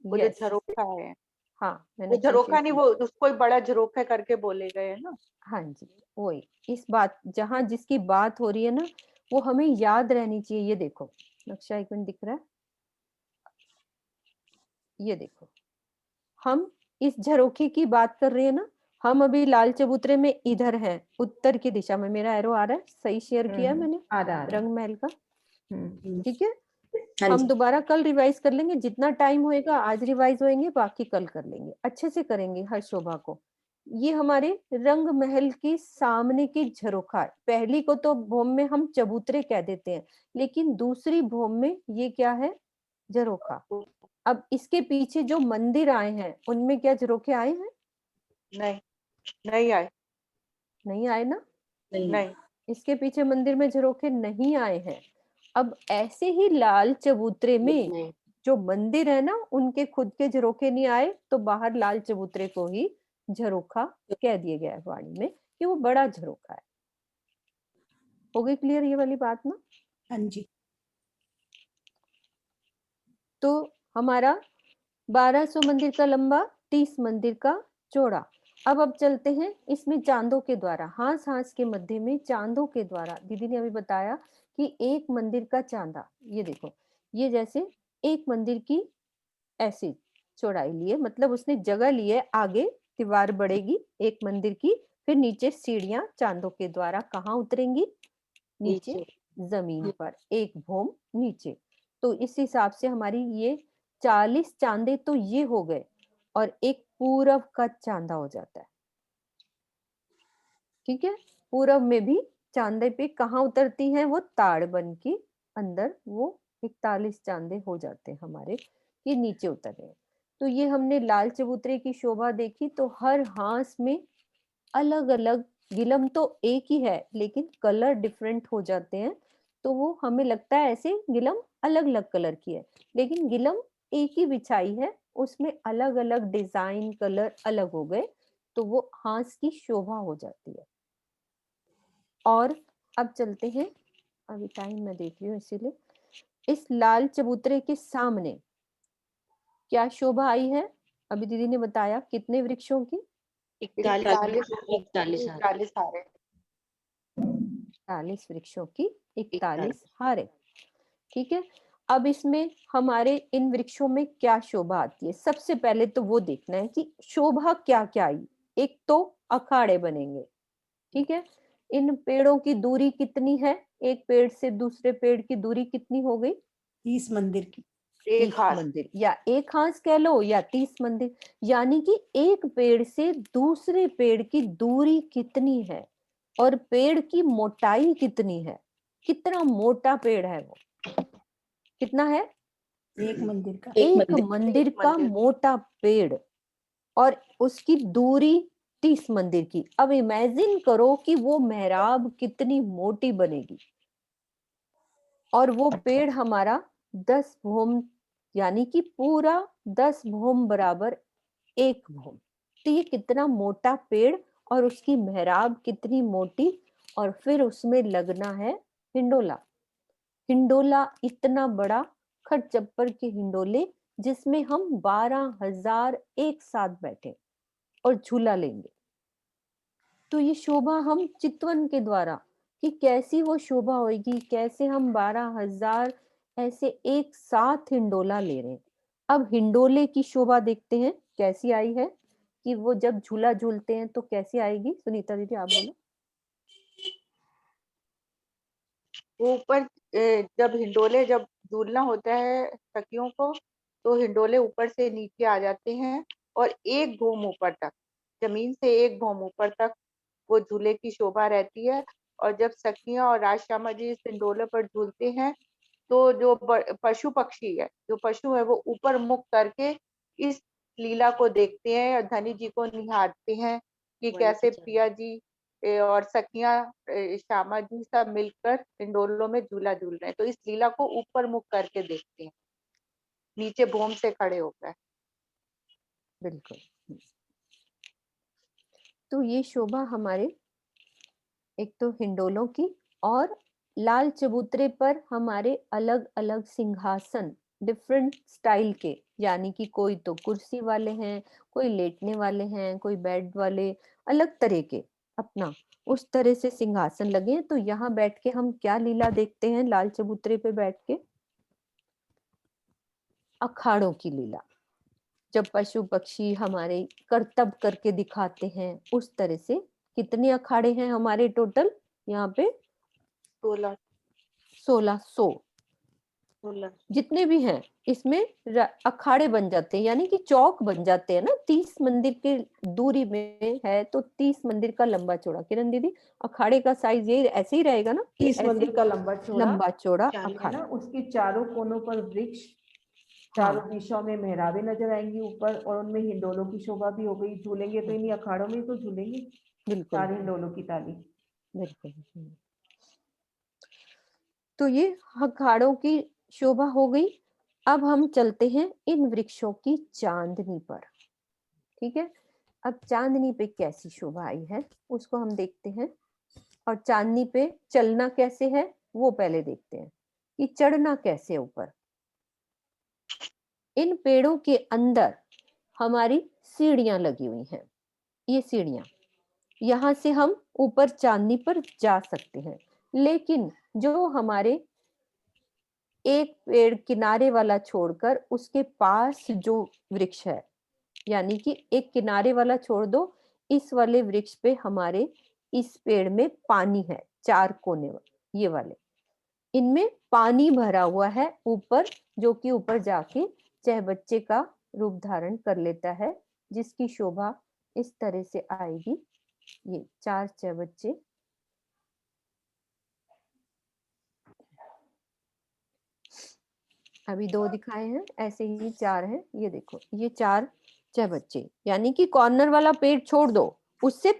वो जो झरोखा है। हाँ, वो झरोखा नहीं, वो उसको बड़ा झरोखा करके बोले गए है ना। हाँ जी, वही इस बात जहाँ जिसकी बात हो रही है ना, वो हमें याद रहनी चाहिए। ये देखो नक्शा एक मिनट दिख रहा है, ये देखो हम इस झरोखे की बात कर रहे हैं ना। हम अभी लाल चबूतरे में इधर हैं, उत्तर की दिशा में। मेरा एरो आ रहा है? सही शेयर किया है मैंने रंग महल का? ठीक है। हम दोबारा कल रिवाइज कर लेंगे, जितना टाइम होएगा आज रिवाइज होएंगे, बाकी कल कर लेंगे, अच्छे से करेंगे हर शोभा को। ये हमारे रंग महल की सामने की झरोखा, पहली को तो भूम में हम चबूतरे कह देते हैं, लेकिन दूसरी भूम में ये क्या है? झरोखा। अब इसके पीछे जो मंदिर आए हैं उनमें क्या झरोखे आए हैं? नहीं, नहीं आए। नहीं आए ना? नहीं। इसके पीछे मंदिर में झरोखे नहीं आए हैं। अब ऐसे ही लाल चबूतरे में जो मंदिर है ना, उनके खुद के झरोखे नहीं आए, तो बाहर लाल चबूतरे को ही झरोखा कह दिया गया है वाणी में कि वो बड़ा झरोखा है। हो गई क्लियर ये वाली बात ना? हाँ जी। तो हमारा 1200 मंदिर का लंबा, 30 मंदिर का चौड़ा। अब चलते हैं इसमें चांदों के द्वारा, हांस हांस के मध्य में चांदों के द्वारा। दीदी ने अभी बताया कि एक मंदिर का चांदा, ये देखो, ये जैसे एक मंदिर की ऐसी चौड़ाई ली है, मतलब उसने जगह ली है, आगे दीवार बढ़ेगी एक मंदिर की, फिर नीचे सीढ़ियां चांदों के द्वारा कहाँ उतरेंगी, नीचे जमीन पर, एक भोम नीचे। तो इस हिसाब से हमारी ये 40 चांदे तो ये हो गए, और एक पूरब का चांदा हो जाता है। ठीक है, पूरब में भी चांदे पे कहाँ उतरती हैं, वो ताड़ बन के अंदर वो 41 चांदे हो जाते हैं हमारे, ये नीचे उतर रहे हैं। तो ये हमने लाल चबूतरे की शोभा देखी। तो हर हांस में अलग अलग, गिलम तो एक ही है लेकिन कलर डिफरेंट हो जाते हैं, तो वो हमें लगता है ऐसे गिलम अलग अलग कलर की है, लेकिन गिलम एक ही बिछाई है, उसमें अलग अलग डिजाइन कलर अलग हो गए, तो वो हांस की शोभा हो जाती है। और अब चलते हैं, अभी टाइम मैं देख रही हूँ इसीलिए, इस लाल चबूतरे के सामने क्या शोभा आई है, अभी दीदी ने बताया कितने वृक्षों की, 40 वृक्षों की 41 हारे। ठीक है, अब इसमें हमारे इन वृक्षों में क्या शोभा आती है, सबसे पहले तो वो देखना है कि शोभा क्या क्या आई। एक तो अखाड़े बनेंगे, ठीक है, इन पेड़ों की दूरी कितनी है, एक पेड़ से दूसरे पेड़ की दूरी कितनी हो गई, 30 मंदिर की, 30 मंदिर, या एक हांस कह लो या 30 मंदिर, यानी कि एक पेड़ से दूसरे पेड़ की दूरी कितनी है, और पेड़ की मोटाई कितनी है, कितना मोटा पेड़ है वो, कितना है, एक मंदिर का, एक मंदिर का मोटा पेड़, और उसकी दूरी 30 मंदिर की। अब इमेजिन करो कि वो मेहराब कितनी मोटी बनेगी, और वो पेड़ हमारा 10 भोम, यानी कि पूरा 10 भोम बराबर एक भोम, तो ये कितना मोटा पेड़, और उसकी मेहराब कितनी मोटी, और फिर उसमें लगना है हिंडोला। हिंडोला इतना बड़ा, खट चप्पर के हिंडोले, जिसमें हम 12,000 एक साथ बैठे और झूला लेंगे। तो ये शोभा हम चितवन के द्वारा, कि कैसी वो शोभा होगी, कैसे हम 12,000 ऐसे एक साथ हिंडोला ले रहे हैं। अब हिंडोले की शोभा देखते हैं कैसी आई है, कि वो जब झूला झूलते हैं तो कैसी आएगी, सुनीता दीदी आप बोलो। ऊपर जब झूलना होता है सखियों को, तो हिंडोले ऊपर से नीचे आ जाते हैं, और एक भोम ऊपर तक, जमीन से एक भोम ऊपर तक वो झूले की शोभा रहती है। और जब सखियां और राजश्यामा जी इस हिंडोले पर झूलते हैं, तो जो पशु पक्षी है, जो पशु है, वो ऊपर मुख करके इस लीला को देखते हैं और धनी जी को निहारते हैं कि कैसे प्रिया जी और सखियां श्यामा जी सब मिलकर हिंडोलों में झूला झूल रहे हैं। तो इस लीला को ऊपर मुख करके देखते हैं, नीचे भोम से खड़े होकर। बिल्कुल, तो ये शोभा हमारे एक तो हिंडोलों की, और लाल चबूतरे पर हमारे अलग अलग सिंहासन डिफरेंट स्टाइल के, यानी कि कोई तो कुर्सी वाले हैं, कोई लेटने वाले हैं, कोई बेड वाले, अलग तरह के अपना उस तरह से सिंहासन लगे हैं। तो यहाँ बैठ के हम क्या लीला देखते हैं, लाल चबूतरे पे बैठ के अखाड़ों की लीला, जब पशु पक्षी हमारे करतब करके दिखाते हैं उस तरह से। कितने अखाड़े हैं हमारे टोटल यहाँ पे, 1600 जितने भी हैं, इसमें अखाड़े बन जाते हैं, यानी कि चौक बन जाते हैं ना। 30 मंदिर की दूरी में है तो 30 मंदिर का लंबा चौड़ा, किरण दीदी अखाड़े का साइज ये ऐसे ही रहेगा ना, 30 मंदिर का लंबा चौड़ा है अखाड़ा। ना। उसके चारों कोनों पर वृक्ष, चारों दिशाओं में मेहराबें नजर आएंगी ऊपर, और उनमें हिंडोलों की शोभा भी हो गई। झूलेंगे तो इन्हीं अखाड़ों में तो झूलेंगे, बिल्कुल, चार हिंडोलों की ताली। बिल्कुल। तो ये अखाड़ों की शोभा हो गई। अब हम चलते हैं इन वृक्षों की चांदनी पर। ठीक है, अब चांदनी पे कैसी शोभा आई है उसको हम देखते हैं, और चांदनी पे चलना कैसे है वो पहले देखते हैं, कि चढ़ना कैसे ऊपर। इन पेड़ों के अंदर हमारी सीढ़ियां लगी हुई हैं, ये सीढ़ियां, यहां से हम ऊपर चांदनी पर जा सकते हैं। लेकिन जो हमारे एक पेड़ किनारे वाला छोड़कर उसके पास जो वृक्ष है, यानी कि एक किनारे वाला छोड़ दो, इस वाले वृक्ष पे हमारे इस पेड़ में पानी है, 4 कोने ये वाले, इनमें पानी भरा हुआ है ऊपर, जो कि ऊपर जाके चहबच्चे का रूप धारण कर लेता है, जिसकी शोभा इस तरह से आएगी। ये 4 चहबच्चे, अभी 2 दिखाए हैं, ऐसे ही 4 हैं। ये देखो, ये 4 चहबच्चे, यानी कि कॉर्नर वाला पेड़ छोड़ दो, उससे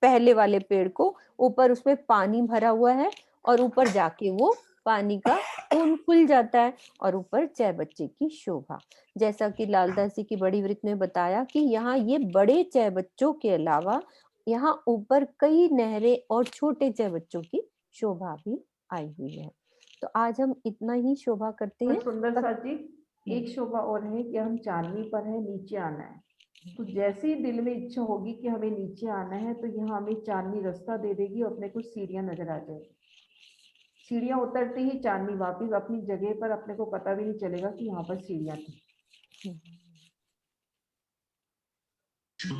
पहले वाले पेड़ को ऊपर उसमें पानी भरा हुआ है और ऊपर जाके वो पानी का खून खुल जाता है और ऊपर चहबच्चे की शोभा। जैसा कि लालदास जी की बड़ी वृत्त ने बताया कि यहाँ ये बड़े चहबच्चों के अलावा यहाँ ऊपर कई नहरें और छोटे चहबच्चों की शोभा भी आई हुई है। तो आज हम इतना ही शोभा करते हैं। सुंदर सा जी, एक शोभा और है कि हम चांदनी पर है, नीचे आना है। तो जैसे ही दिल में इच्छा होगी कि हमें नीचे आना है, तो यहाँ हमें चांदनी रास्ता दे देगी और अपने को सीढ़ियां नजर आ जाएगी। सीढ़ियां उतरते ही चांदनी वापिस अपनी जगह पर, अपने को पता भी नहीं चलेगा कि यहाँ पर सीढ़ियां थी।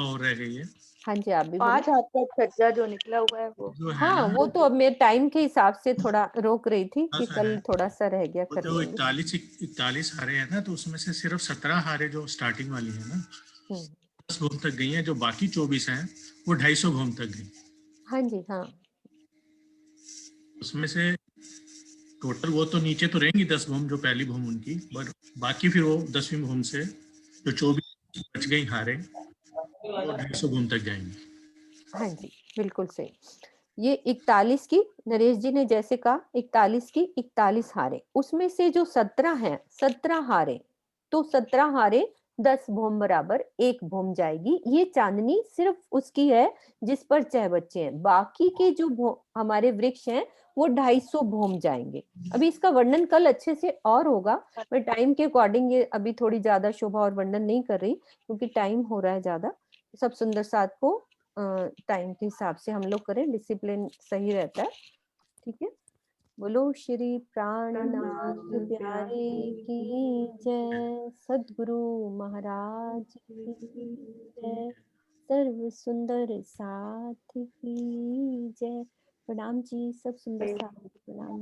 और रह गई है। हाँ जी, आप भी 5 हाथ का छज्जा जो निकला हुआ है वो। हाँ, वो तो अब मैं टाइम के हिसाब से थोड़ा रोक रही थी कि कल थोड़ा सा रह गया कर जो लेंगे। 41 हारे हैं ना, तो उसमें से सिर्फ 17 हारे जो स्टार्टिंग वाली है ना 10 भूम तक गई है, जो बाकी 24 हैं वो 250 भूम तक गई। हाँ जी, हाँ। उसमें से टोटल वो तो नीचे तो रहेंगी 10 भूम, जो पहली भूम उनकी, बट बाकी फिर वो 10वीं भूम से जो 24 बच गई हारे, वो 250 भूम तक जाएंगी। हाँ जी, बिल्कुल सही। ये 41 की, नरेश जी ने जैसे कहा 41 की 41 हारे, उसमें से जो 17 हैं 17 हारे, तो 17 हारे 10 भूम बराबर 1 भूम जाएगी। ये चांदनी सिर्फ उसकी है जिस पर चहबच्चे हैं, बाकी के जो हमारे वृक्ष हैं वो 250 भूम जाएंगे। अभी इसका वर्णन कल अच्छे से और होगा, मैं टाइम के अकॉर्डिंग ये अभी थोड़ी ज्यादा शोभा और वर्णन नहीं कर रही क्योंकि टाइम हो रहा है ज्यादा। सब सुंदर साथ को टाइम के हिसाब से हम लोग करें, डिसिप्लिन सही रहता है। ठीक है, बोलो श्री प्राणनाथ प्यारे की जय, सद्गुरु महाराज की जय, सर्व सुंदर साथ की जय। प्रणाम जी, सब सुंदर साथ, प्रणाम।